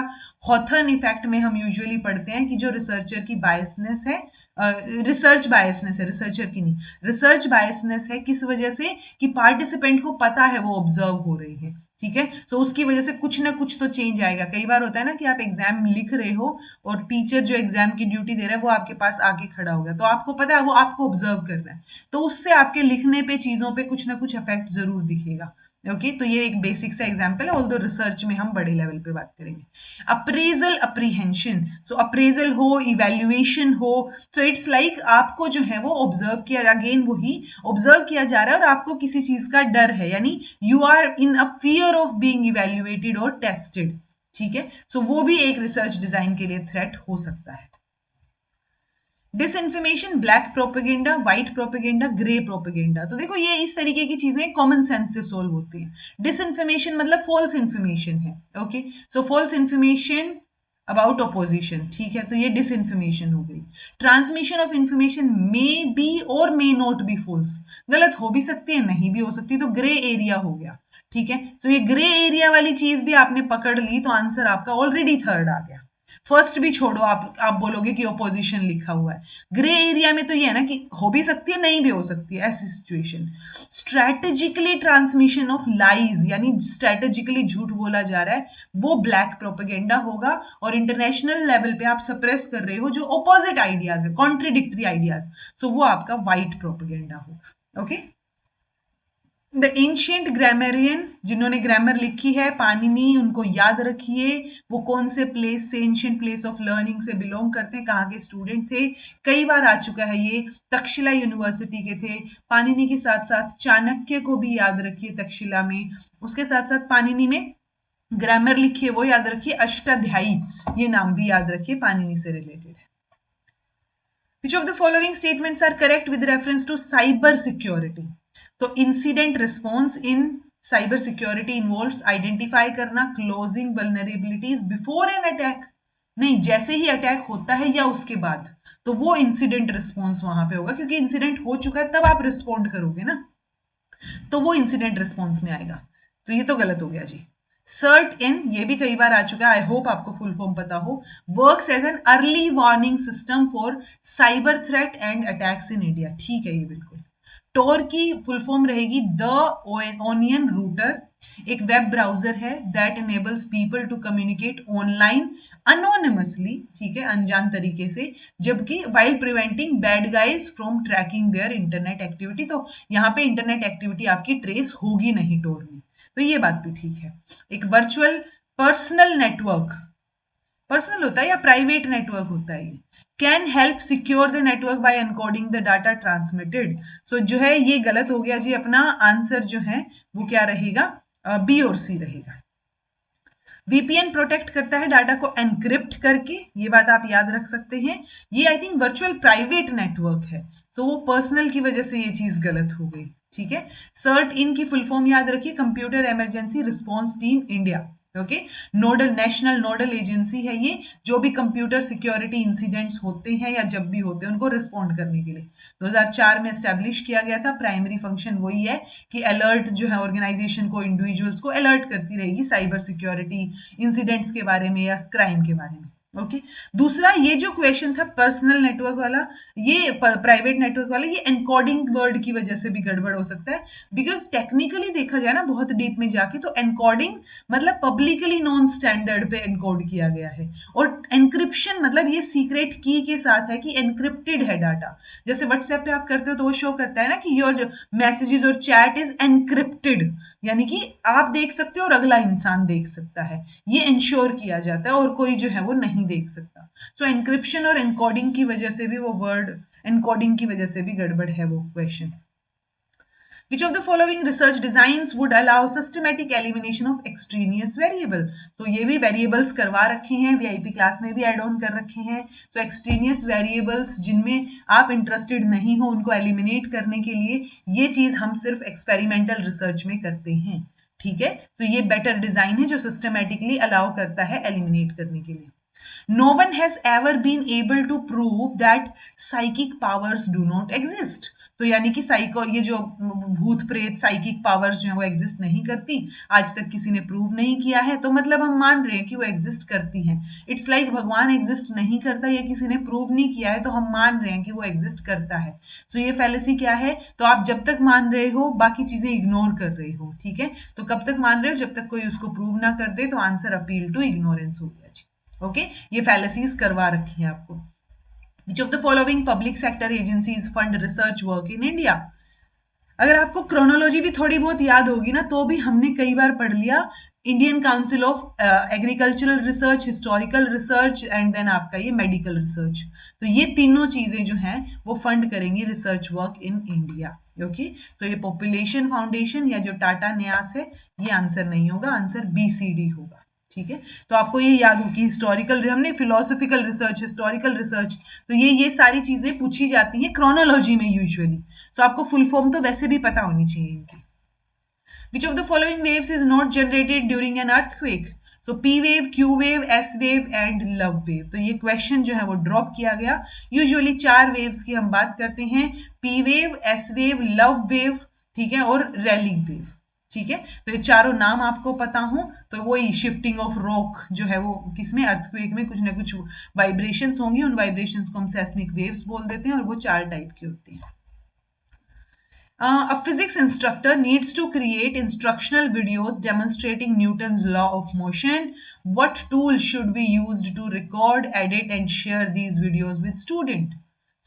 हॉथर्न इफेक्ट में हम यूजुअली पढ़ते हैं कि जो रिसर्चर की बायसनेस है, रिसर्च बायसनेस है, रिसर्चर की नहीं, रिसर्च बायसनेस है, किस वजह से कि पार्टिसिपेंट को पता है वो ऑब्जर्व हो रही है। ठीक है, सो उसकी वजह से कुछ ना कुछ तो चेंज आएगा। कई बार होता है ना कि आप एग्जाम लिख रहे हो और टीचर जो एग्जाम की ड्यूटी दे रहा है वो आपके पास आके खड़ा हो गया, तो आपको पता है वो आपको ऑब्जर्व कर रहा है, तो उससे आपके लिखने पे, चीजों पे कुछ ना कुछ इफेक्ट जरूर दिखेगा। ओके, तो ये एक बेसिक सा एग्जाम्पल है, ऑल्दो रिसर्च में हम बड़े लेवल पे बात करेंगे। अप्रेजल, अप्रीहेंशन, सो अप्रेजल हो, इवेल्युएशन हो, तो इट्स लाइक आपको जो है वो ऑब्जर्व किया, अगेन वही ऑब्जर्व किया जा रहा है और आपको किसी चीज का डर है, यानी you are in a fear of being evaluated और टेस्टेड। ठीक है, सो वो भी एक रिसर्च डिजाइन के लिए थ्रेट हो सकता है। Disinformation, black propaganda, white propaganda, grey propaganda. तो देखो ये इस तरीके की चीजें कॉमन सेंस से सोल्व होती हैं। डिसइंफॉर्मेशन मतलब फॉल्स इंफॉर्मेशन है, okay. So false information about opposition, ठीक है, तो ये डिसइंफॉर्मेशन हो गई। Transmission of information may be और मे नॉट बी फॉल्स, गलत हो भी सकती है नहीं भी हो सकती, तो ग्रे एरिया हो गया, ठीक है। सो ये ग्रे एरिया वाली चीज भी आपने पकड़ ली तो आंसर आपका ऑलरेडी थर्ड आ गया। फर्स्ट भी छोड़ो, आप बोलोगे कि ओपोजिशन लिखा हुआ है। ग्रे एरिया में तो ये है ना कि हो भी सकती है नहीं भी हो सकती है, ऐसी situation. Strategically transmission of lies, यानी स्ट्रेटेजिकली झूठ बोला जा रहा है, वो ब्लैक प्रोपेगेंडा होगा। और इंटरनेशनल लेवल पे आप सप्रेस कर रहे हो जो ऑपोजिट आइडियाज है, कॉन्ट्रिडिक्टरी आइडियाज, सो वो आपका व्हाइट प्रोपेगेंडा होगा, ओके। द एंशियंट ग्रामरियन, जिन्होंने ग्रामर लिखी है, पाणिनि, उनको याद रखिए। वो कौन से प्लेस से, एंशियंट प्लेस ऑफ लर्निंग से बिलोंग करते हैं, कहाँ के स्टूडेंट थे, कई बार आ चुका है ये, तक्षशिला यूनिवर्सिटी के थे। पाणिनि के साथ साथ चाणक्य को भी याद रखिए तक्षशिला में। उसके साथ साथ पाणिनि में ग्रामर लिखी है वो याद रखिए, अष्टाध्यायी ये नाम भी याद रखिए, पाणिनि से रिलेटेड है। Which of the following statements are correct with reference to cyber security? तो incident response in cyber security involves identify करना closing vulnerabilities before an attack, नहीं जैसे ही अटैक होता है या उसके बाद, तो वो इंसिडेंट रिस्पॉन्स वहां पे होगा, क्योंकि इंसिडेंट हो चुका है तब आप रिस्पॉन्ड करोगे ना, तो वो इंसिडेंट रिस्पॉन्स में आएगा। तो ये तो गलत हो गया जी। सर्ट इन, ये भी कई बार आ चुका है, आई होप आपको फुल फॉर्म पता हो, works as an early warning system for cyber threat and attacks in India, ठीक है ये बिल्कुल। टोर की फुल फॉर्म रहेगी द ओनियन रूटर, एक वेब ब्राउजर है that enables people to communicate online anonymously, ठीक है, अनजान तरीके से, जबकि while preventing bad guys from tracking their internet activity. तो यहाँ पे इंटरनेट एक्टिविटी आपकी ट्रेस होगी नहीं टोर में, तो ये बात भी ठीक है। एक वर्चुअल पर्सनल नेटवर्क, पर्सनल होता है या प्राइवेट नेटवर्क होता है, ये can help secure the network by encoding the data transmitted. So जो है ये गलत हो गया जी, अपना आंसर जो है वो क्या रहेगा, बी और सी रहेगा। वीपीएन प्रोटेक्ट करता है डाटा को एनक्रिप्ट करके, ये बात आप याद रख सकते हैं। ये I think virtual private network है, सो वो पर्सनल की वजह से ये चीज गलत हो गई, ठीक है। सर्ट इन की फुल फॉर्म याद रखिए, computer emergency response team India, okay. Nodal, national nodal agency है ये, जो भी कंप्यूटर सिक्योरिटी इंसिडेंट्स होते हैं या जब भी होते हैं उनको रिस्पॉन्ड करने के लिए 2004 में एस्टेब्लिश किया गया था। प्राइमरी फंक्शन वही है कि अलर्ट जो है ऑर्गेनाइजेशन को, इंडिविजुअल्स को अलर्ट करती रहेगी साइबर सिक्योरिटी इंसिडेंट्स के बारे में या क्राइम के बारे में, ओके। दूसरा ये जो क्वेश्चन था पर्सनल नेटवर्क वाला, ये प्राइवेट नेटवर्क वाला, ये एनकोडिंग वर्ड की वजह से भी गड़बड़ हो सकता है, बिकॉज टेक्निकली देखा जाए ना बहुत डीप में जाके, तो एनकोडिंग मतलब पब्लिकली नॉन स्टैंडर्ड पे एनकोड किया गया है, और एनक्रिप्शन मतलब ये सीक्रेट की के साथ है कि एनक्रिप्टेड है डाटा। जैसे व्हाट्सएप पे आप करते हो तो वो शो करता है ना कि योर मैसेजेस और चैट इज एनक्रिप्टेड, यानी कि आप देख सकते हो और अगला इंसान देख सकता है, ये इंश्योर किया जाता है और कोई जो है वो नहीं देख सकता। सो एनक्रिप्शन और एनकोडिंग की वजह से भी वो वर्ड, एनकोडिंग की वजह से भी गड़बड़ है वो question. Which of the following research designs would allow systematic elimination of extraneous variable? तो ये भी variables करवा रखे हैं, VIP क्लास में भी एड ऑन कर रखे हैं। तो extraneous variables जिनमें आप इंटरेस्टेड नहीं हो उनको एलिमिनेट करने के लिए ये चीज हम सिर्फ एक्सपेरिमेंटल रिसर्च में करते हैं, ठीक है। तो ये बेटर डिजाइन है जो सिस्टमेटिकली अलाउ करता है एलिमिनेट करने के लिए। No one has ever been able to prove that psychic powers do not exist. तो यानी कि साइको, ये जो भूत प्रेत साइकिक पावर्स जो है वो एग्जिस्ट नहीं करती, आज तक किसी ने प्रूव नहीं किया है, तो मतलब हम मान रहे हैं कि वो एग्जिस्ट करती हैं। इट्स लाइक भगवान एग्जिस्ट नहीं करता, ये किसी ने प्रूव नहीं किया है तो हम मान रहे हैं कि वो एग्जिस्ट करता है। सो ये फैलेसी क्या है, तो आप जब तक मान रहे हो बाकी चीजें इग्नोर कर रहे हो, ठीक है। तो कब तक मान रहे हो, जब तक कोई उसको प्रूव ना कर दे, तो आंसर अपील टू इग्नोरेंस हो गया जी, ओके। ये फैलेसीज करवा रखी है आपको। Which of the following public sector agencies fund research work in India? अगर आपको क्रोनोलॉजी भी थोड़ी बहुत याद होगी ना, तो भी हमने कई बार पढ़ लिया। Indian council of agricultural research, historical research and then आपका ये मेडिकल रिसर्च, तो ये तीनों चीजें जो हैं वो फंड करेंगी research work in India, okay. तो ये पॉपुलेशन फाउंडेशन या जो टाटा न्यास है, ये आंसर नहीं होगा, आंसर BCD होगा। ठीक है, तो आपको ये याद हो कि हिस्टोरिकल, हमने फिलोसॉफिकल रिसर्च, हिस्टोरिकल रिसर्च, तो ये सारी चीजें पूछी जाती हैं क्रोनोलॉजी में यूजुअली, तो आपको फुल फॉर्म तो वैसे भी पता होनी चाहिए इनकी। Which of the following waves is not generated during an earthquake? So P wave, Q wave, S wave and love wave. तो ये क्वेश्चन जो है वो ड्रॉप किया गया। यूजुअली 4 वेव्स की हम बात करते हैं, P wave, S wave, love wave, ठीक है, और रैली वेव। ठीक है, तो ये चारों नाम आपको पता हो तो वही शिफ्टिंग ऑफ रॉक जो है वो किसमें, अर्थक्वेक में कुछ ना कुछ वाइब्रेशंस होंगी, उन वाइब्रेशंस को हम सेस्मिक वेव्स बोल देते हैं, और वो 4 टाइप की होती हैं। A physics instructor needs to create instructional videos demonstrating Newton's law of motion. What tool should be used to record, edit and share these videos with student?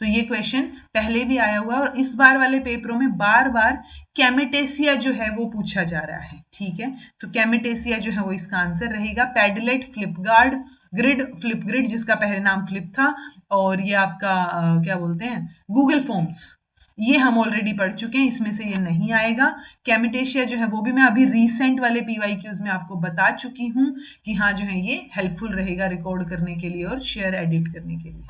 तो ये क्वेश्चन पहले भी आया हुआ है और इस बार वाले पेपरों में बार बार कैमेटेसिया जो है वो पूछा जा रहा है। ठीक है, तो कैमेटेसिया जो है वो इसका आंसर रहेगा। पैडलेट, फ्लिपगार्ड, ग्रिड, फ्लिप ग्रिड जिसका पहले नाम फ्लिप था, और ये आपका क्या बोलते हैं, गूगल फॉर्म्स, ये हम ऑलरेडी पढ़ चुके हैं, इसमें से ये नहीं आएगा। कैमिटेशिया जो है वो भी मैं अभी रीसेंट वाले पीवाईक्यूज में आपको बता चुकी हूँ कि हाँ जो है ये हेल्पफुल रहेगा रिकॉर्ड करने के लिए और शेयर एडिट करने के लिए।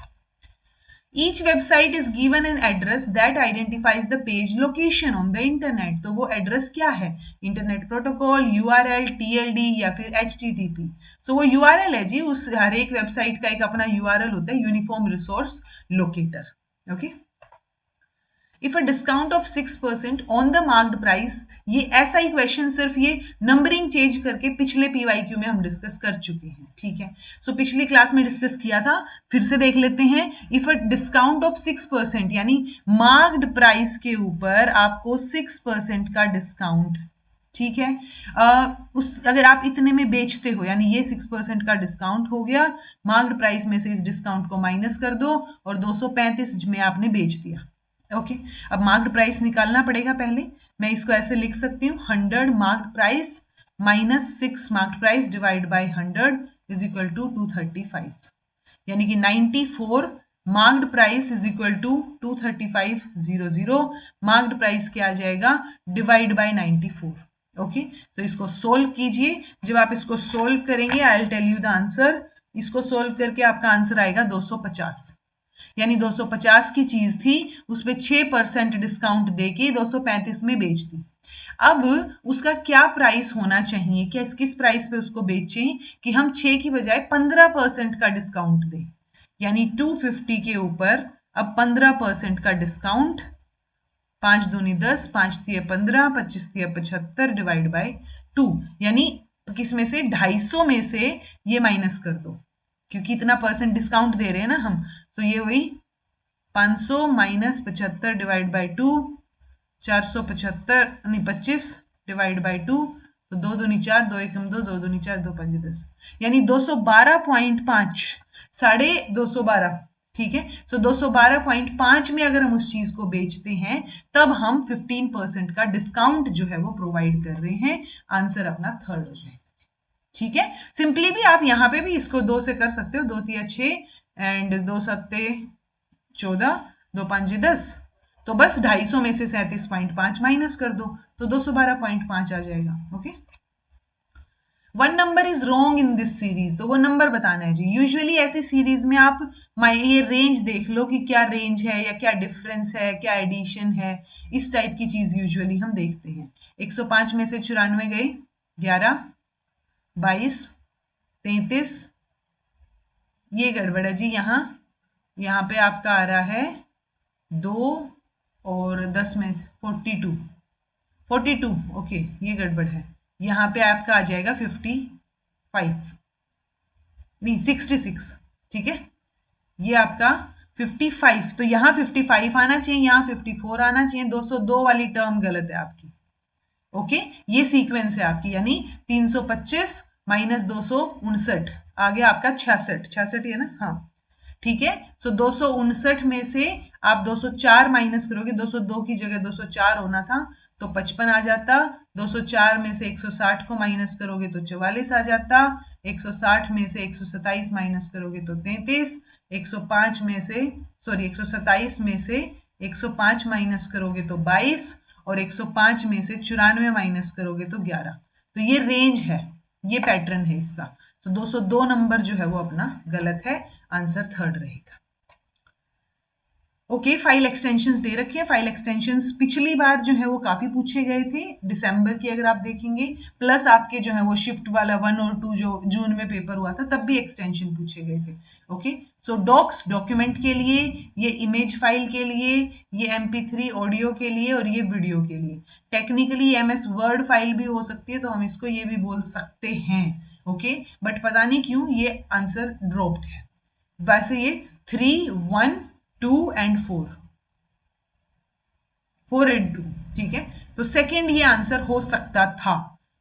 Each website is given an address that identifies the page location on the internet. तो वो एड्रेस क्या है, इंटरनेट प्रोटोकॉल, URL, TLD या फिर HTTP। सो वो URL है जी, उस हर एक वेबसाइट का एक अपना URL होता है, uniform resource locator. Okay, if a discount of 6% on the marked price, ये ऐसा ही क्वेश्चन, सिर्फ ये नंबरिंग चेंज करके पिछले पीवाईक्यू में हम डिस्कस कर चुके हैं। ठीक है, सो पिछली क्लास में डिस्कस किया था, फिर से देख लेते हैं। इफ अ डिस्काउंट ऑफ 6%, यानी मार्क्ड प्राइस के ऊपर आपको 6% का डिस्काउंट, ठीक है, अगर आप इतने में बेचते हो, यानी ये 6% का डिस्काउंट हो गया, मार्क्ड प्राइस में से इस डिस्काउंट को माइनस कर दो और 235 में आपने बेच दिया। ओके, अब मार्क्ड प्राइस निकालना पड़ेगा पहले, मैं इसको ऐसे लिख सकती हूँ, 100 marked price minus 6 marked price divide by 100 is equal to 235, यानी कि 94 marked price is equal to 235.00, marked price क्या आ जाएगा, डिवाइड बाय 94। ओके, तो इसको सोल्व कीजिए, जब आप इसको सोल्व करेंगे I will tell you the answer. इसको सोल्व करके आपका आंसर आएगा 250, यानी 250 की चीज थी, उस पर 6% डिस्काउंट देके 235 में बेच दी। अब उसका क्या प्राइस होना चाहिए, क्या किस प्राइस पे उसको बेचें कि हम 6 की बजाय 15% का डिस्काउंट दें, यानी 250 के ऊपर अब 15% का डिस्काउंट, 5 दूनी 10, 5 तिये 15, 25 तिये 75 डिवाइड बाय 2, यानी किस में से, 250 में से ये माइनस कर दो, क्योंकि इतना परसेंट डिस्काउंट दे रहे हैं ना हम, तो ये वही 500 माइनस 75 डिवाइड बाय 2, 475 नहीं 25 डिवाइड बाय 2, तो 2 दूनी 4, 2 एकम 2, 2 दूनी 4, 2 5 10, यानी 212.5, 212, ठीक है, सो 212.5 में अगर हम उस चीज को बेचते हैं तब हम 15% का डिस्काउंट जो है वो प्रोवाइड कर रहे हैं, आंसर अपना थर्ड हो जाएगा। ठीक है, सिंपली भी आप यहां पे भी इसको 2 से कर सकते हो, 2 तिया 6 एंड 2 सत्ते 14, 2 5 10, तो बस 250 में से 37.5 माइनस कर दो तो 212.5 आ जाएगा। Okay, one number is wrong in this series, तो वो नंबर बताना है जी। यूजुअली ऐसी सीरीज में आप ये रेंज देख लो कि क्या रेंज है या क्या डिफरेंस है, क्या एडिशन है, इस टाइप की चीज यूजुअली हम देखते हैं। 105 में से 94 गए, 11, 22, 33, ये गड़बड़ है जी। यहाँ पे आपका आ रहा है 2 और 10 में 42, 42, ओके ये गड़बड़ है। यहाँ पे आपका आ जाएगा 55, नहीं 66, ठीक है, ये आपका 55, तो यहाँ 55 आना चाहिए, यहाँ 54 आना चाहिए, 202 वाली टर्म गलत है आपकी। ओके, ये सीक्वेंस है आपकी, यानी 325 माइनस 259 आ गया आपका 66, 66 है ना, हाँ ठीक है। सो 259 में से आप 204 माइनस करोगे, 202 की जगह 204 होना था तो 55 आ जाता, 204 में से 160 को माइनस करोगे तो 44 आ जाता, 160 में से 127 माइनस करोगे तो 33, 105 में से 127 में से 105 माइनस करोगे तो 22 और 105 में से 94 माइनस करोगे तो 11, तो ये रेंज है। ये पैटर्न है इसका। तो 202 नंबर जो है वो अपना गलत है, आंसर थर्ड रहेगा। ओके, फाइल एक्सटेंशंस दे रखे हैं। फाइल एक्सटेंशंस पिछली बार जो है वो काफी पूछे गए थे, दिसंबर की अगर आप देखेंगे, प्लस आपके जो है वो शिफ्ट वाला 1 और 2 जो जून में पेपर हुआ था तब भी एक्सटेंशन पूछे गए थे। ओके, सो डॉक्स डॉक्यूमेंट के लिए, ये इमेज फाइल के लिए, ये MP3 ऑडियो के लिए और ये वीडियो के लिए। टेक्निकली MS वर्ड फाइल भी हो सकती है, तो हम इसको ये भी बोल सकते हैं। ओके, बट पता नहीं क्यों ये आंसर ड्रॉप्ड है। वैसे ये 3, 1, 2 एंड 4 एंड 2, ठीक है। तो सेकंड ये आंसर हो सकता था,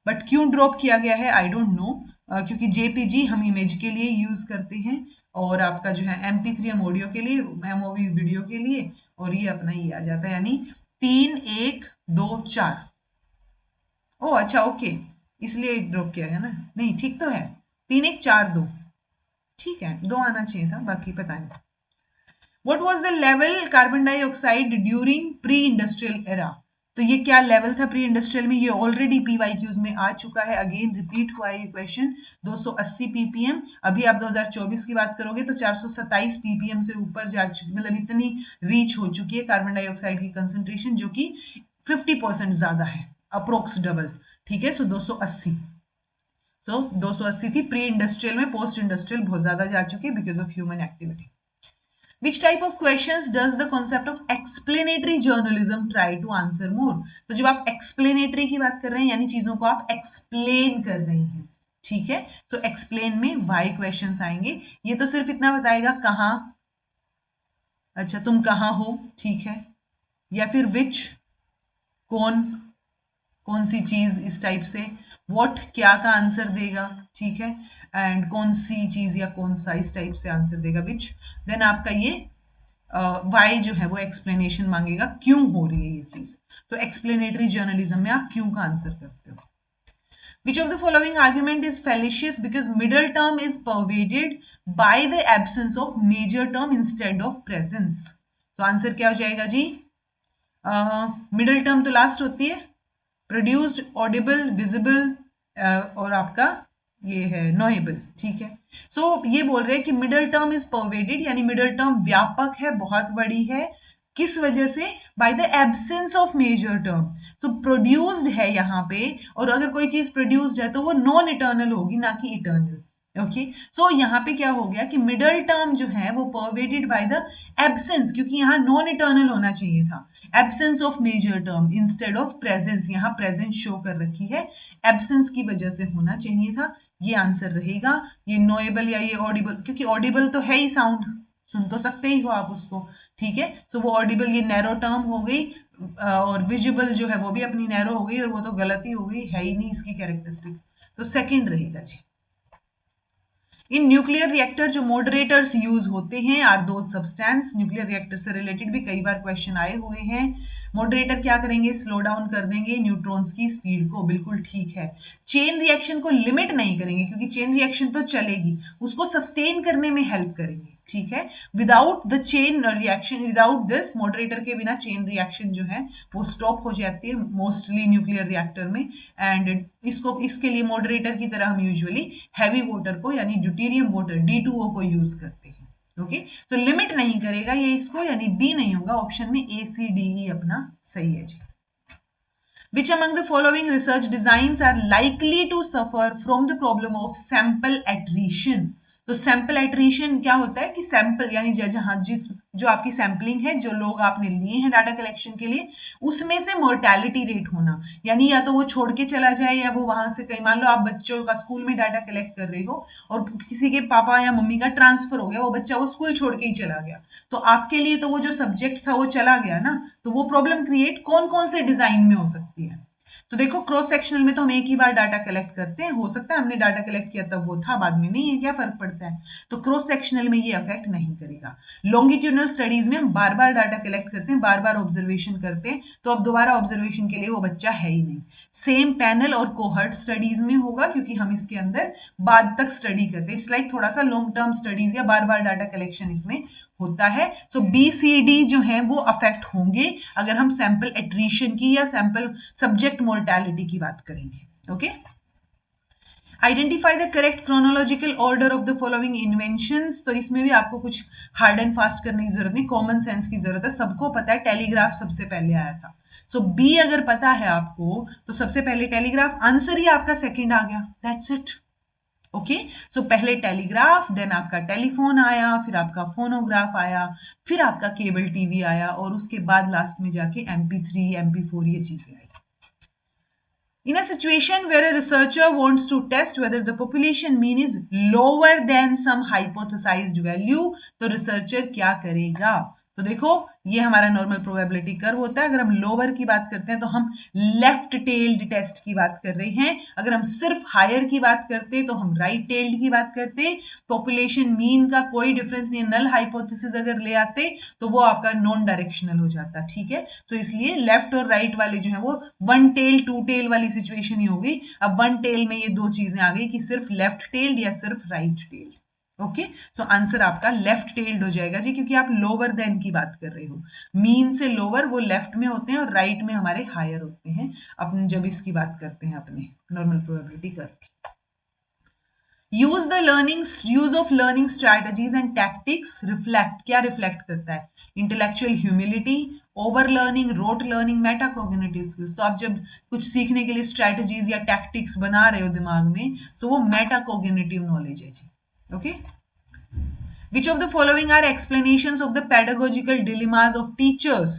बट क्यों ड्रॉप किया गया है आई डोंट नो, क्योंकि JPG हम इमेज के लिए यूज करते हैं, और आपका जो है MP3 हम ऑडियो के लिए, MOV वीडियो के लिए, और ये अपना ये आ जाता है, यानी 3, 1, 2, 4। ओ अच्छा, ओके, इसलिए ड्रॉप किया गया ना, नहीं ठीक तो है, 3, 1, 4, 2, ठीक है, 2 आना चाहिए था, बाकी पता नहीं। What was the level carbon dioxide during pre industrial era? तो ये क्या लेवल था प्री इंडस्ट्रियल में, ये ऑलरेडी PYQs में आ चुका है, अगेन रिपीट हुआ है ये क्वेश्चन। 280 ppm, अभी आप 2024 की बात करोगे तो 427 ppm से ऊपर जा चुकी, मतलब इतनी रीच हो चुकी है कार्बन डाइऑक्साइड की कंसेंट्रेशन, जो कि 50% ज्यादा है, अप्रोक्स डबल। ठीक है, सो 280, सो 280 थी प्री इंडस्ट्रियल में, पोस्ट इंडस्ट्रियल बहुत ज्यादा जा चुकी है because of human activity. Which type of questions does the concept of explanatory journalism try to answer more? तो जब आप explanatory की बात कर रहे हैं यानी चीजों को आप explain कर रहे हैं, ठीक है, तो explain में why questions आएंगे। ये तो सिर्फ इतना बताएगा कहाँ, अच्छा तुम कहाँ हो, ठीक है, या फिर which, कौन, कौन सी चीज, इस टाइप से। व्हाट क्या का आंसर देगा, ठीक है, एंड कौन सी चीज या कौन सा, इस टाइप से आंसर देगा विच। देन आपका ये वाई जो है वो एक्सप्लेनेशन मांगेगा, क्यों हो रही है ये चीज। तो एक्सप्लेनेटरी जर्नलिज्म में आप क्यों का आंसर करते हो। Which of the following argument is fallacious because middle term is pervaded by the absence of major term instead of presence? तो आंसर क्या हो जाएगा जी, मिडल टर्म तो लास्ट होती है, प्रोड्यूस्ड, ऑडिबल, विजिबल, और आपका ये है नोएबल, ठीक है। सो ये बोल रहे हैं कि मिडल टर्म इज परवेडेड, यानी मिडल टर्म व्यापक है, बहुत बड़ी है, किस वजह से, by the absence of major term. So produced है यहाँ पे, और अगर कोई चीज प्रोड्यूस्ड है तो वो नॉन इटर्नल होगी, ना कि इटर्नल। ओके, सो यहाँ पे क्या हो गया कि मिडल टर्म जो है वो परवेडेड बाय द एब्सेंस, क्योंकि यहाँ नॉन इटर्नल होना चाहिए था, absence of major term instead of presence, यहाँ प्रेजेंस शो कर रखी है, एब्सेंस की वजह से होना चाहिए था, ये आंसर रहेगा। ये नोएबल या ये ऑडिबल, क्योंकि ऑडिबल तो है ही, साउंड सुन तो सकते ही हो आप उसको, ठीक है, सो वो ऑडिबल ये नैरो टर्म हो गई, और विजिबल जो है वो भी अपनी नैरो हो गई, और वो तो गलत ही हो गई, है ही नहीं इसकी कैरेक्टरिस्टिक, तो सेकंड रहेगा जी। इन न्यूक्लियर रिएक्टर जो मॉडरेटर्स यूज होते हैं आर दो सब्सटेंस, न्यूक्लियर रिएक्टर से रिलेटेड भी कई बार क्वेश्चन आए हुए हैं। मॉडरेटर क्या करेंगे, स्लो डाउन कर देंगे न्यूट्रॉन्स की स्पीड को, बिल्कुल ठीक है। चेन रिएक्शन को लिमिट नहीं करेंगे, क्योंकि चेन रिएक्शन तो चलेगी, उसको सस्टेन करने में हेल्प करेंगे, ठीक है। Without the chain reaction, without this moderator के बिना चेन रिएक्शन जो है वो स्टॉप हो जाती है मोस्टली न्यूक्लियर रिएक्टर में, एंड इसको, इसके लिए मॉडरेटर की तरह हम यूजुअली हैवी वाटर को यानी ड्यूटेरियम वाटर D2O को यूज करते हैं। ओके, तो लिमिट नहीं करेगा ये इसको, यानी बी नहीं होगा, ऑप्शन में ACDE अपना सही है जी। Which among the following research designs are likely to suffer from the problem of sample attrition? तो सैंपल एट्रीशन क्या होता है कि सैंपल यानी जहां जिस जो आपकी सैंपलिंग है, जो लोग आपने लिए हैं डाटा कलेक्शन के लिए, उसमें से मोर्टेलिटी रेट होना, यानी या तो वो छोड़ के चला जाए, या वो वहां से कहीं, मान लो आप बच्चों का स्कूल में डाटा कलेक्ट कर रहे हो और किसी के पापा या मम्मी का ट्रांसफर हो गया, वो बच्चा वो स्कूल छोड़ के ही चला गया, तो आपके लिए तो वो जो सब्जेक्ट था वो चला गया ना, तो वो प्रॉब्लम क्रिएट कौन कौन से डिजाइन में हो सकती है। तो देखो क्रॉस सेक्शनल में तो हम एक ही बार डाटा कलेक्ट करते हैं, हो सकता है हमने डाटा कलेक्ट किया तब वो था, बाद में नहीं है, क्या फर्क पड़ता है। तो क्रॉस सेक्शनल में ये अफेक्ट नहीं करेगा। लॉन्गिट्यूडनल स्टडीज में हम बार बार डाटा कलेक्ट करते हैं, बार बार ऑब्जर्वेशन करते हैं, तो अब दोबारा ऑब्जर्वेशन के लिए वो बच्चा है ही नहीं। सेम पैनल और कोहर्ट स्टडीज में होगा, क्योंकि हम इसके अंदर बाद तक स्टडी करते हैं, इट्स लाइक थोड़ा सा लॉन्ग टर्म स्टडीज या बार बार डाटा कलेक्शन इसमें होता है। सो BCD जो है वो अफेक्ट होंगे अगर हम सैंपल एट्रीशन की या सैंपल सब्जेक्ट मोर्टेलिटी की बात करेंगे। Okay, identify the correct chronological order of the following inventions, तो इसमें भी आपको कुछ हार्ड एंड फास्ट करने की जरूरत नहीं, कॉमन सेंस की जरूरत है। सबको पता है टेलीग्राफ सबसे पहले आया था, सो बी अगर पता है आपको तो सबसे पहले टेलीग्राफ, आंसर ही आपका सेकंड आ गया, दैट्स इट। ओके, सो पहले टेलीग्राफ, देन आपका टेलीफोन आया, फिर आपका फोनोग्राफ आया, फिर आपका केबल टीवी आया, और उसके बाद लास्ट में जाके MP3 MP4 ये चीजें आई। In a situation where a researcher wants to test whether the population mean is lower than some hypothesized value, तो researcher क्या करेगा? तो देखो ये हमारा नॉर्मल प्रोबेबिलिटी कर्व होता है। अगर हम लोअर की बात करते हैं तो हम लेफ्ट टेल्ड टेस्ट की बात कर रहे हैं, अगर हम सिर्फ हायर की बात करते तो हम राइट टेल्ड की बात करते। पॉपुलेशन मीन का कोई डिफरेंस नहीं है, नल हाइपोथेसिस अगर ले आते तो वो आपका नॉन डायरेक्शनल हो जाता, ठीक है। तो इसलिए लेफ्ट और राइट वाले जो है वो वन टेल टू टेल वाली सिचुएशन ही हो गई। अब वन टेल में ये दो चीजें आ गई कि सिर्फ लेफ्ट टेल्ड या सिर्फ right tailed. Okay, so answer आपका लेफ्ट टेल्ड हो जाएगा जी, क्योंकि आप लोअर देन की बात कर रहे हो। मीन से लोअर वो लेफ्ट में होते हैं और राइट में हमारे हायर होते हैं, अपन जब इसकी बात करते हैं अपने नॉर्मल प्रोबेबिलिटी कर्व की। Use of learning strategies and tactics reflect, क्या रिफ्लेक्ट करता है? Intellectual humility, over learning, rote learning, metacognitive skills. तो आप जब कुछ सीखने के लिए स्ट्रैटेजीज या टैक्टिक्स बना रहे हो दिमाग में, तो वो मेटाकॉग्निटिव नॉलेज है जी। Okay, which of the following are explanations of the pedagogical dilemmas of teachers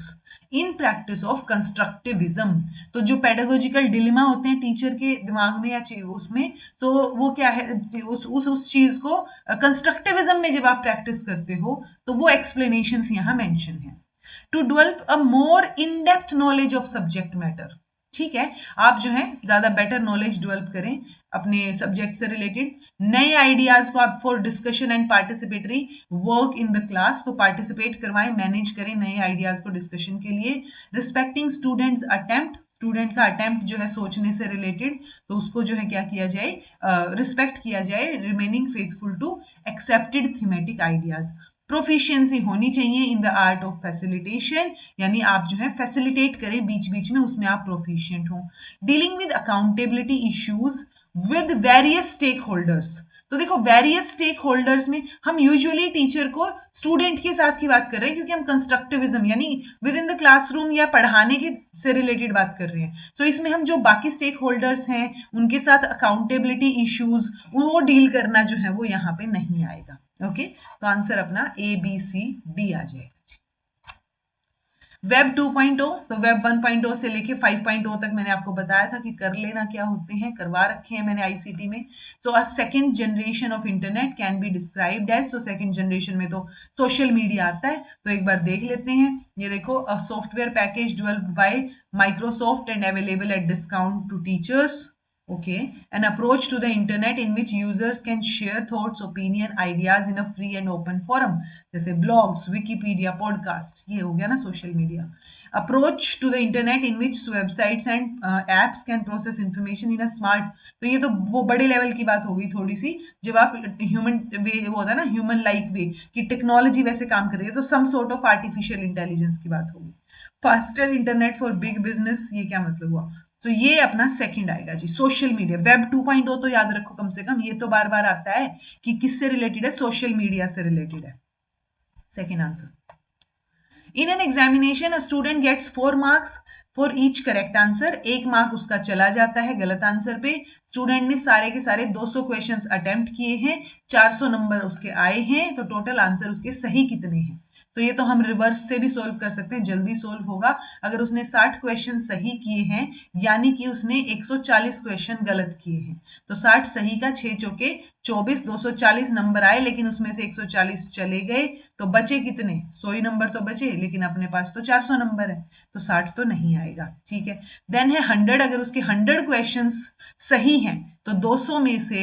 in practice of constructivism? तो जो पेडागोजिकल डिलेमा होते हैं टीचर के दिमाग में या उसमें, तो वो क्या है, उस चीज को कंस्ट्रक्टिविज्म में जब आप प्रैक्टिस करते हो तो वो एक्सप्लेनेशंस यहां मेंशन है। To develop a more in depth knowledge of subject matter, ठीक है, आप जो है ज्यादा बेटर नॉलेज डेवलप करें अपने सब्जेक्ट से रिलेटेड। नए आइडियाज को आप for discussion and participatory work in the class, तो पार्टिसिपेट करवाएं, मैनेज करें नए आइडियाज को डिस्कशन के लिए। रिस्पेक्टिंग स्टूडेंट्स अटेम्प्ट, स्टूडेंट का अटेम्प्ट जो है सोचने से रिलेटेड, तो उसको जो है क्या किया जाए, रिस्पेक्ट किया जाए। Remaining faithful to accepted thematic ideas. Proficiency होनी चाहिए in the art of facilitation, यानी आप जो है फैसिलिटेट करें बीच बीच में, उसमें आप प्रोफिशिएंट हो। Dealing with accountability issues with various stakeholders, तो देखो वेरियस स्टेक होल्डर्स में हम यूजुअली टीचर को स्टूडेंट के साथ की बात कर रहे हैं, क्योंकि हम कंस्ट्रक्टिविज्म यानी विद इन द क्लासरूम या पढ़ाने के से रिलेटेड बात कर रहे हैं। सो इसमें हम जो बाकी स्टेक होल्डर्स हैं उनके साथ अकाउंटेबिलिटी इश्यूज वो डील करना जो है वो यहाँ पे नहीं आएगा। ओके, तो आंसर अपना ABCD आ जाएगा। वेब 2.0, तो वेब 1.0 से लेके 5.0 तक मैंने आपको बताया था कि कर लेना क्या होते हैं, करवा रखे हैं मैंने ICT में। So a second generation of internet can be described as, तो सेकंड जनरेशन में तो सोशल मीडिया आता है, तो एक बार देख लेते हैं। ये देखो, a software package developed by Microsoft and available at discount to teachers. Okay, an approach to the internet in which users can share thoughts, opinion, ideas in a free and open forum, जैसे blogs, Wikipedia, podcast, ये हो गया ना social media. Approach to the internet in which websites and apps can process information in a smart, तो ये तो वो बड़े लेवल की बात होगी थोड़ी सी, जब आप ह्यूमन वे वो होता है ना ह्यूमन लाइक वे कि टेक्नोलॉजी वैसे काम कर रही है, तो some sort of artificial intelligence की बात होगी। Faster internet for big business, ये क्या मतलब हुआ? तो ये अपना सेकंड आएगा जी। सोशल मीडिया वेब 2.0 तो याद रखो कम से कम, ये तो बार बार आता है कि किससे रिलेटेड है, सोशल मीडिया से रिलेटेड है। Second answer. In an examination a student gets 4 marks for each correct answer, 1 mark उसका चला जाता है गलत आंसर पे। स्टूडेंट ने सारे के सारे 200 क्वेश्चंस अटेम्प्ट किए हैं, 400 नंबर उसके आए हैं, तो टोटल आंसर उसके सही कितने हैं? तो ये तो हम रिवर्स से भी सोल्व कर सकते हैं, जल्दी सोल्व होगा। अगर उसने 60 क्वेश्चन सही किए हैं यानी कि उसने 140 क्वेश्चन गलत किए हैं, तो 60 सही का 6 चौके 24, 240 नंबर आए, लेकिन उसमें से 140 चले गए, तो बचे कितने? 100 ही नंबर तो बचे, लेकिन अपने पास तो 400 नंबर है, तो 60 तो नहीं आएगा, ठीक है। देन है 100, अगर उसके 100 क्वेश्चंस सही हैं तो 200 में से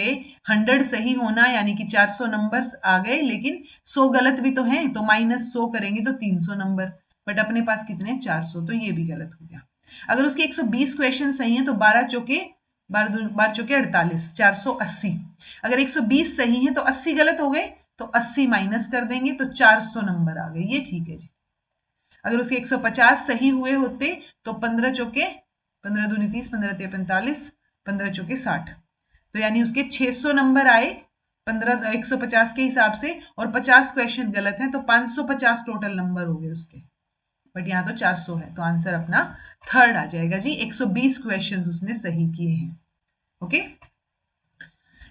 100 सही होना यानी कि 400 नंबर आ गए, लेकिन 100 गलत भी तो हैं, तो -100 करेंगे तो 300 नंबर, बट अपने पास कितने? 400, तो ये भी गलत हो गया। अगर उसके 120 क्वेश्चन सही हैं तो 12 चौके 48, 480। अगर 120 सही है तो 80 गलत हो गए, तो 80 माइनस कर देंगे तो 400 नंबर आ गए, ये ठीक है जी। अगर उसके 150 सही हुए होते तो 15 चौके 15 दूनी 30, 15 तिया 45, 15 चौके 60, तो यानी उसके 600 नंबर आए 150 के हिसाब से, और 50 क्वेश्चन गलत हैं, तो 550 टोटल नंबर हो गए उसके। बट यहाँ तो 400 है, तो आंसर अपना थर्ड आ जाएगा जी। 120 क्वेश्चन उसने सही किए हैं। Okay.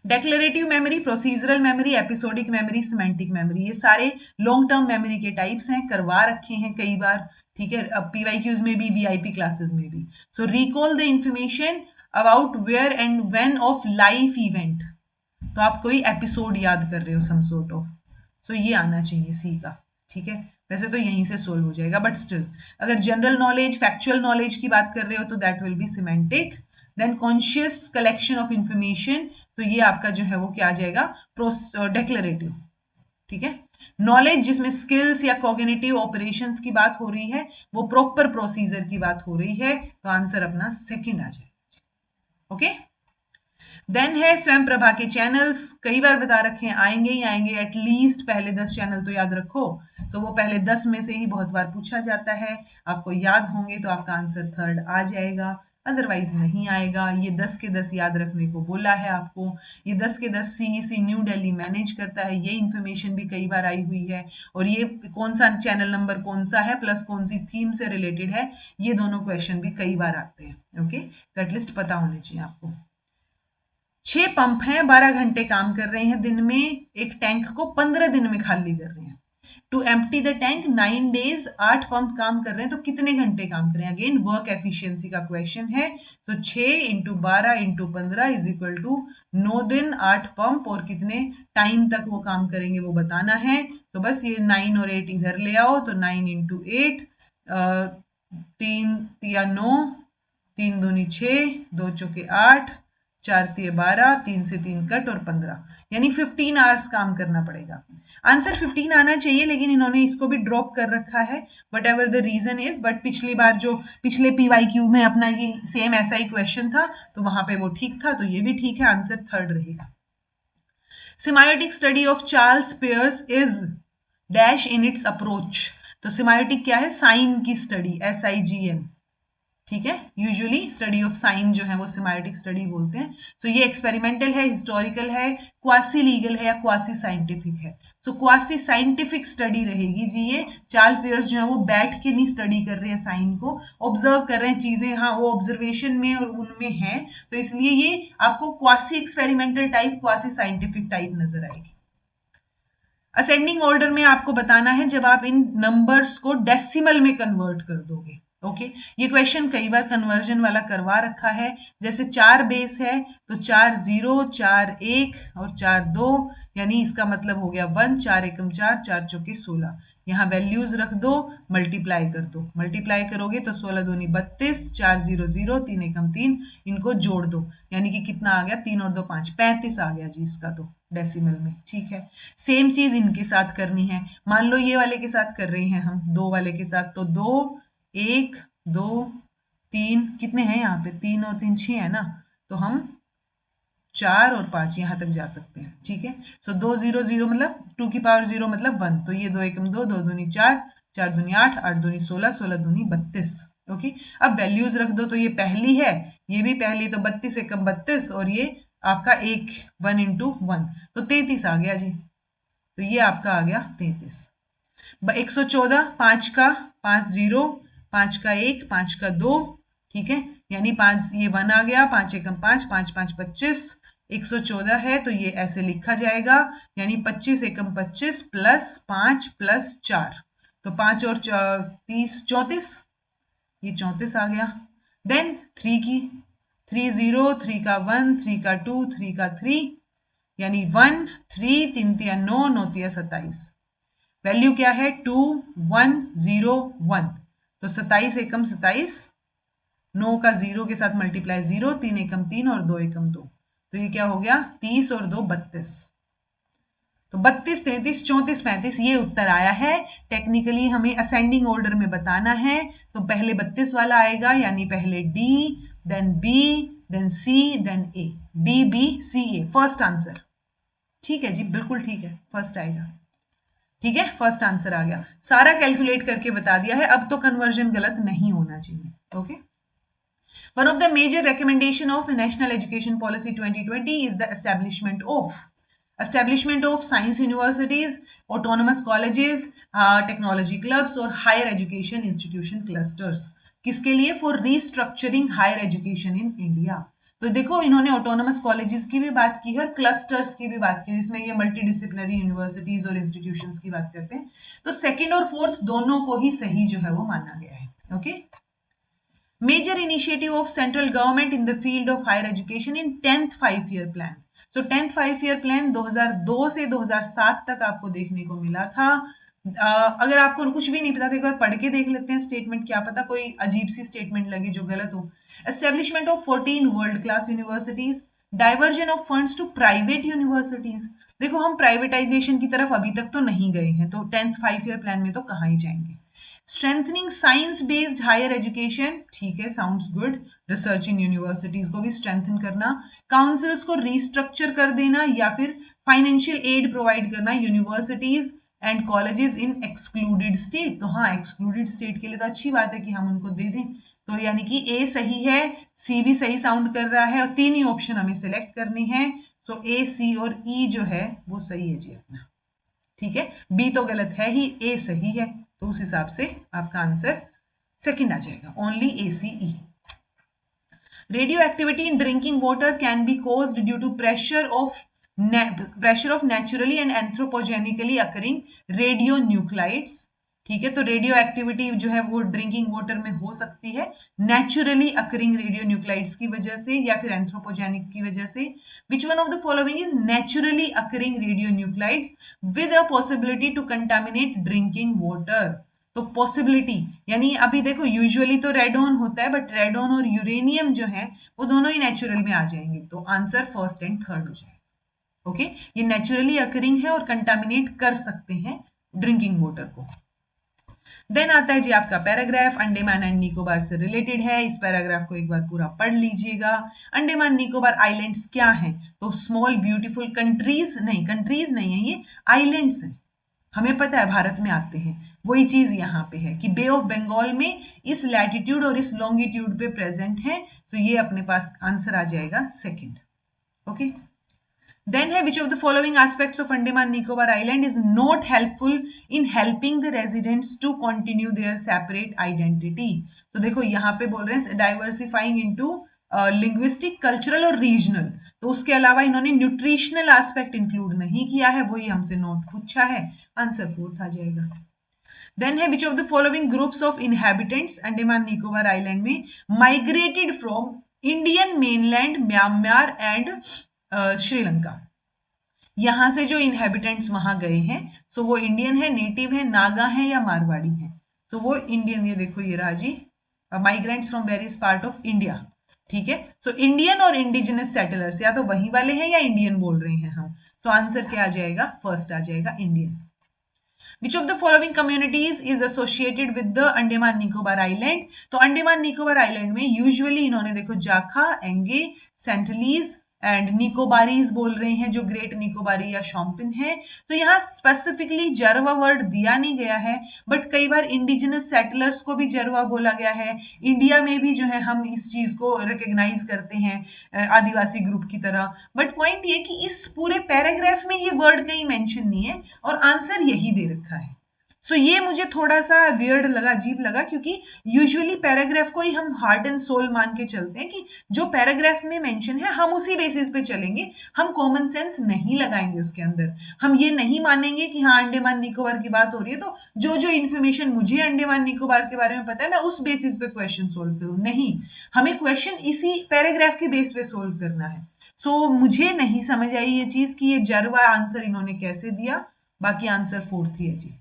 Declarative memory, procedural memory, episodic memory, semantic memory, ये सारे लॉन्ग टर्म मेमोरी के टाइप्स हैं, करवा रखे हैं कई बार, ठीक है, अब पीवाईक्यूज में भी, वीआईपी क्लासेस में भी। So recall the information about where and when of life event, तो आप कोई एपिसोड याद कर रहे हो सम सॉर्ट ऑफ, सो ये आना चाहिए सी का, ठीक है। वैसे तो यहीं से सोल्व हो जाएगा, बट स्टिल अगर जनरल नॉलेज, फैक्चुअल नॉलेज की बात कर रहे हो तो that will be semantic. Then conscious collection of information, तो ये आपका जो है वो क्या आ जाएगा, डेक्लेरेटिव, ठीक है। नॉलेज जिसमें स्किल्स या कॉग्निटिव ऑपरेशंस की बात हो रही है, वो प्रॉपर प्रोसीजर की बात हो रही है, तो आंसर अपना सेकंड आ जाएगा। ओके। देन है स्वयं प्रभा के चैनल्स, कई बार बता रखे हैं आएंगे ही आएंगे, एटलीस्ट पहले 10 चैनल तो याद रखो। तो वो पहले 10 में से ही बहुत बार पूछा जाता है, आपको याद होंगे तो आपका आंसर थर्ड आ जाएगा, अदरवाइज नहीं आएगा। ये 10 के 10 याद रखने को बोला है आपको। ये 10 के 10 सीईसी न्यू दिल्ली मैनेज करता है, ये इंफॉर्मेशन भी कई बार आई हुई है। और ये कौन सा चैनल नंबर कौन सा है प्लस कौन सी थीम से रिलेटेड है, ये दोनों क्वेश्चन भी कई बार आते हैं। ओके, तो एटलीस्ट पता होने चाहिए आपको। 6 पंप हैं, 12 घंटे काम कर रहे हैं दिन में, एक टैंक को 15 दिन में खाली कर रहे हैं। To empty the tank 9 days, 8 pump काम कर रहे हैं, तो कितने घंटे काम कर रहे हैं? अगेन वर्क एफिशिएंसी का क्वेश्चन है। तो 6 into 12 into 15 is equal to 9 दिन 8 पंप, और कितने टाइम तक वो काम करेंगे वो बताना है। तो बस ये 9 और 8 इधर ले आओ, तो 9 इंटू 8, 3 या 9, 3 दूनी 6, 2 चौके 8, 4 तिये 12, 3 से 3 कट, और 15, यानी 15 आवर्स काम करना पड़ेगा। आंसर 15 आना चाहिए, लेकिन इन्होंने इसको भी ड्रॉप कर रखा है, whatever the reason is. But पिछली बार जो पिछले पीवाईक्यू में अपना ये सेम ऐसा ही क्वेश्चन था, तो वहां पे वो ठीक था, तो ये भी ठीक है, आंसर थर्ड रहेगा। Semiotic study of Charles Peirce is dash in its approach, तो सिमायोटिक क्या है? साइन की स्टडी, SIGN, ठीक है। यूजुअली स्टडी ऑफ साइन जो है वो सिमायोटिक स्टडी बोलते हैं। सो ये एक्सपेरिमेंटल है, हिस्टोरिकल है, क्वासी लीगल है, या क्वासी साइंटिफिक है। सो क्वासी साइंटिफिक स्टडी रहेगी जी ये। चार्ल्स पियर्स जो है वो बैठ के नहीं स्टडी कर रहे हैं साइन को, ऑब्जर्व कर रहे हैं चीजें, हाँ वो ऑब्जर्वेशन में और उनमें है, तो इसलिए ये आपको quasi experimental type, quasi scientific type नजर आएगी। असेंडिंग ऑर्डर में आपको बताना है जब आप इन नंबर्स को डेसिमल में कन्वर्ट कर दोगे। ओके, ये क्वेश्चन कई बार कन्वर्जन वाला करवा रखा है। जैसे 4 बेस है, तो 4 0, 4 1 और 4 2, यानी इसका मतलब हो गया 1, 4 एकम 4, 4 चौके 16। यहाँ वैल्यूज रख दो, मल्टीप्लाई कर दो, मल्टीप्लाई करोगे तो 16 दूनी 32, 4 0 0, 3 एकम 3, इनको जोड़ दो, यानी कि कितना आ गया? 3 और 2 5, 35 आ गया जी इसका तो डेसिमल में, ठीक है। सेम चीज इनके साथ करनी है। मान लो ये वाले के साथ कर रहे हैं हम, 2 वाले के साथ, तो 2 1 2 3, कितने हैं यहाँ पे? 3 और 3 6 है ना, तो हम 4 और 5 यहाँ तक जा सकते हैं, ठीक है। सो 2 0 0 मतलब 2 की पावर 0 मतलब 1, तो ये 2 एकम 2, 2 दूनी 4, 4 दूनी 8, 8 दूनी 16, 16 दूनी 32। ओके, अब वैल्यूज रख दो, तो ये पहली है, ये भी पहली, तो 32 एकम 32, और ये आपका 1 इंटू 1, तो 33 आ गया जी। तो ये आपका आ गया 33। 114, 5 का 5 0, 5 का 1, 5 का 2, ठीक है, यानी 5, ये 1 आ गया, 5 एकम 5, 5 5 25, 114 है, तो ये ऐसे लिखा जाएगा, यानी 25 एकम 25 प्लस 5 प्लस 4, तो 5 और 30 34, ये 34 आ गया। देन 3 की, 3 0, 3 का 1, 3 का 2, 3 का 3, यानी 1 3, 3 तिया 9, 9 तिया 27। वैल्यू क्या है? 2 1 0 1, तो 27 एकम 27, 9 का 0 के साथ मल्टीप्लाई 0, 3 एकम 3 और 2 एकम 2, तो ये क्या हो गया? 30 और 2 32, तो 32 33 34 35 ये उत्तर आया है। टेक्निकली हमें असेंडिंग ऑर्डर में बताना है, तो पहले 32 वाला आएगा, यानी पहले डी, देन बी, देन सी, देन ए, डी बी सी ए, फर्स्ट आंसर। ठीक है जी, बिल्कुल ठीक है, फर्स्ट आएगा, ठीक है, फर्स्ट आंसर आ गया। सारा कैलकुलेट करके बता दिया है, अब तो कन्वर्जन गलत नहीं होना चाहिए। Okay, One of the major recommendation of National Education Policy 2020 is the establishment of science universities, autonomous colleges, technology clubs और higher education institution clusters. किसके लिए? For restructuring higher education in India. तो देखो इन्होंने ऑटोनमस कॉलेजेस की भी बात की है और क्लस्टर्स की भी बात की जिसमें ये मल्टी डिसिप्लिनरी यूनिवर्सिटीज और इंस्टीट्यूशंस की बात करते हैं. तो सेकंड और फोर्थ दोनों को ही सही जो है वो माना गया है. Okay. Major initiative of central government in the field of higher education in 10th 5-year plan. So 10th 5-year plan 2002 से 2007 तक आपको देखने को मिला था. अगर आपको कुछ भी नहीं पता तो एक बार पढ़ के देख लेते हैं स्टेटमेंट, क्या पता कोई अजीब सी स्टेटमेंट लगे जो गलत हो. Establishment of 14 world class universities, diversion of funds to private universities. देखो हम प्राइवेटाइजेशन की तरफ अभी तक तो नहीं गए हैं, तो 10th 5-year प्लान में तो कहाँ ही जाएंगे. Strengthening science based higher education, ठीक है, sounds good. Research in universities को भी स्ट्रेंथन करना, काउंसिल्स को रीस्ट्रक्चर कर देना या फिर फाइनेंशियल एड प्रोवाइड करना universities and colleges in excluded state. तो हाँ, एक्सक्लूडेड स्टेट के लिए तो अच्छी बात है कि हम उनको दे दें. तो यानी कि ए सही है, सी भी सही साउंड कर रहा है और तीन ही ऑप्शन हमें सिलेक्ट करने हैं. सो ए, सी और ई जो है वो सही है जी अपना. ठीक है, बी तो गलत है ही, ए सही है. तो उस हिसाब से आपका आंसर सेकंड आ जाएगा, only ACE. Radioactivity in drinking water can be caused due to pressure of naturally and anthropogenically occurring radio nuclides. ठीक है, तो रेडियो एक्टिविटी जो है वो ड्रिंकिंग वाटर में हो सकती है नेचुरली अकरिंग रेडियो न्यूक्लाइड्स की वजह से या फिर एंथ्रोपोजेनिक की वजह से. Which one of the following is naturally occurring radio nuclides with a possibility to contaminate drinking water. तो पॉसिबिलिटी यानी अभी देखो यूजुअली तो रेडोन होता है, बट रेडोन और यूरेनियम जो है वो दोनों ही नेचुरल में आ जाएंगे. तो आंसर फर्स्ट एंड थर्ड हो जाएगा. ओके, ये नेचुरली अकरिंग है और कंटामिनेट कर सकते हैं ड्रिंकिंग वाटर को. देन आता है जी आपका पैराग्राफ, अंडमान एंड निकोबार से रिलेटेड है. इस पैराग्राफ को एक बार पूरा पढ़ लीजिएगा. अंडमान निकोबार आइलैंड्स क्या हैं? तो स्मॉल ब्यूटीफुल कंट्रीज नहीं है, ये आइलैंड्स हैं. हमें पता है भारत में आते हैं, वही चीज यहाँ पे है कि बे ऑफ बंगाल में इस लैटिट्यूड और इस लॉन्गिट्यूड पे प्रेजेंट है. तो ये अपने पास आंसर आ जाएगा सेकंड. ओके. Then है which of the following aspects of Andaman Nicobar Island is not helpful in helping the residents to continue their separate identity. तो देखो यहाँ पे बोल रहे हैं diversifying into linguistic, cultural और regional. तो उसके अलावा इन्होंने न्यूट्रिशनल एस्पेक्ट इंक्लूड नहीं किया है, वही हमसे नोट पूछा है. आंसर फोर्थ आ जाएगा. देन है which of the following groups of inhabitants Andaman Nicobar Island में migrated from Indian mainland, Myanmar and Sri Lanka. यहां से जो इनहेबिटेंट्स वहां गए हैं सो वो इंडियन है, नेटिव है, नागा है या मारवाड़ी है. तो वो इंडियन, ये देखो ये राजी migrants from various part of India. ठीक है, सो इंडियन और इंडिजिनस सेटलर्स या तो वही वाले हैं या इंडियन बोल रहे हैं हम. सो आंसर क्या आ जाएगा? फर्स्ट आ जाएगा, Indian. Which of the following communities is associated with the Andaman Nicobar Island? तो अंडमान निकोबार आइलैंड में यूजुअली इन्होंने देखो जाखा, एंगे, सेंटलीज एंड निकोबारीज बोल रहे हैं जो ग्रेट निकोबारी या शॉम्पिन है. तो यहाँ स्पेसिफिकली जरवा वर्ड दिया नहीं गया है, बट कई बार इंडिजिनस सेटलर्स को भी जरवा बोला गया है. इंडिया में भी जो है हम इस चीज को रिकॉग्नाइज करते हैं आदिवासी ग्रुप की तरह. बट पॉइंट ये कि इस पूरे पैराग्राफ में ये वर्ड कहीं मेंशन नहीं है और आंसर यही दे रखा है. सो ये मुझे थोड़ा सा वियर्ड लगा, अजीब लगा, क्योंकि यूजुअली पैराग्राफ को ही हम हार्ट एंड सोल मान के चलते हैं कि जो पैराग्राफ में मेंशन है हम उसी बेसिस पे चलेंगे, हम कॉमन सेंस नहीं लगाएंगे उसके अंदर. हम ये नहीं मानेंगे कि हाँ अंडमान निकोबार की बात हो रही है तो जो जो इन्फॉर्मेशन मुझे अंडमान निकोबार के बारे में पता है मैं उस बेसिस पे क्वेश्चन सोल्व करूँ. नहीं, हमें क्वेश्चन इसी पैराग्राफ के बेस पे सोल्व करना है. सो मुझे नहीं समझ आई ये चीज कि ये जरवा आंसर इन्होंने कैसे दिया. बाकी आंसर फोर्थ ही है जी.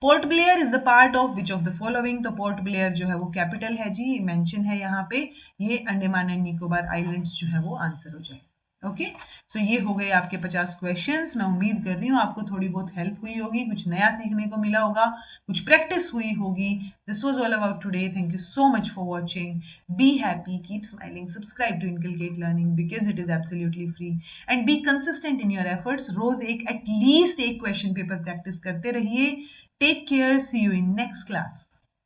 Port Blair is the part of which of the following. तो पोर्ट ब्लेयर जो है वो कैपिटल है जी, मेंशन है यहाँ पे. ये अंडमान एंड निकोबार आइलैंड्स जो है वो आंसर हो जाए. ओके, सो ये हो गए आपके 50 क्वेश्चंस. मैं उम्मीद कर रही हूँ आपको थोड़ी बहुत हेल्प हुई होगी, कुछ नया सीखने को मिला होगा, कुछ प्रैक्टिस हुई होगी. This was all about today. Thank you so much for watching. Be happy, keep smiling, subscribe to inculcate learning because it is absolutely free and be consistent in your efforts. रोज at least एक question paper practice करते रहिए. Take care. See you in next class.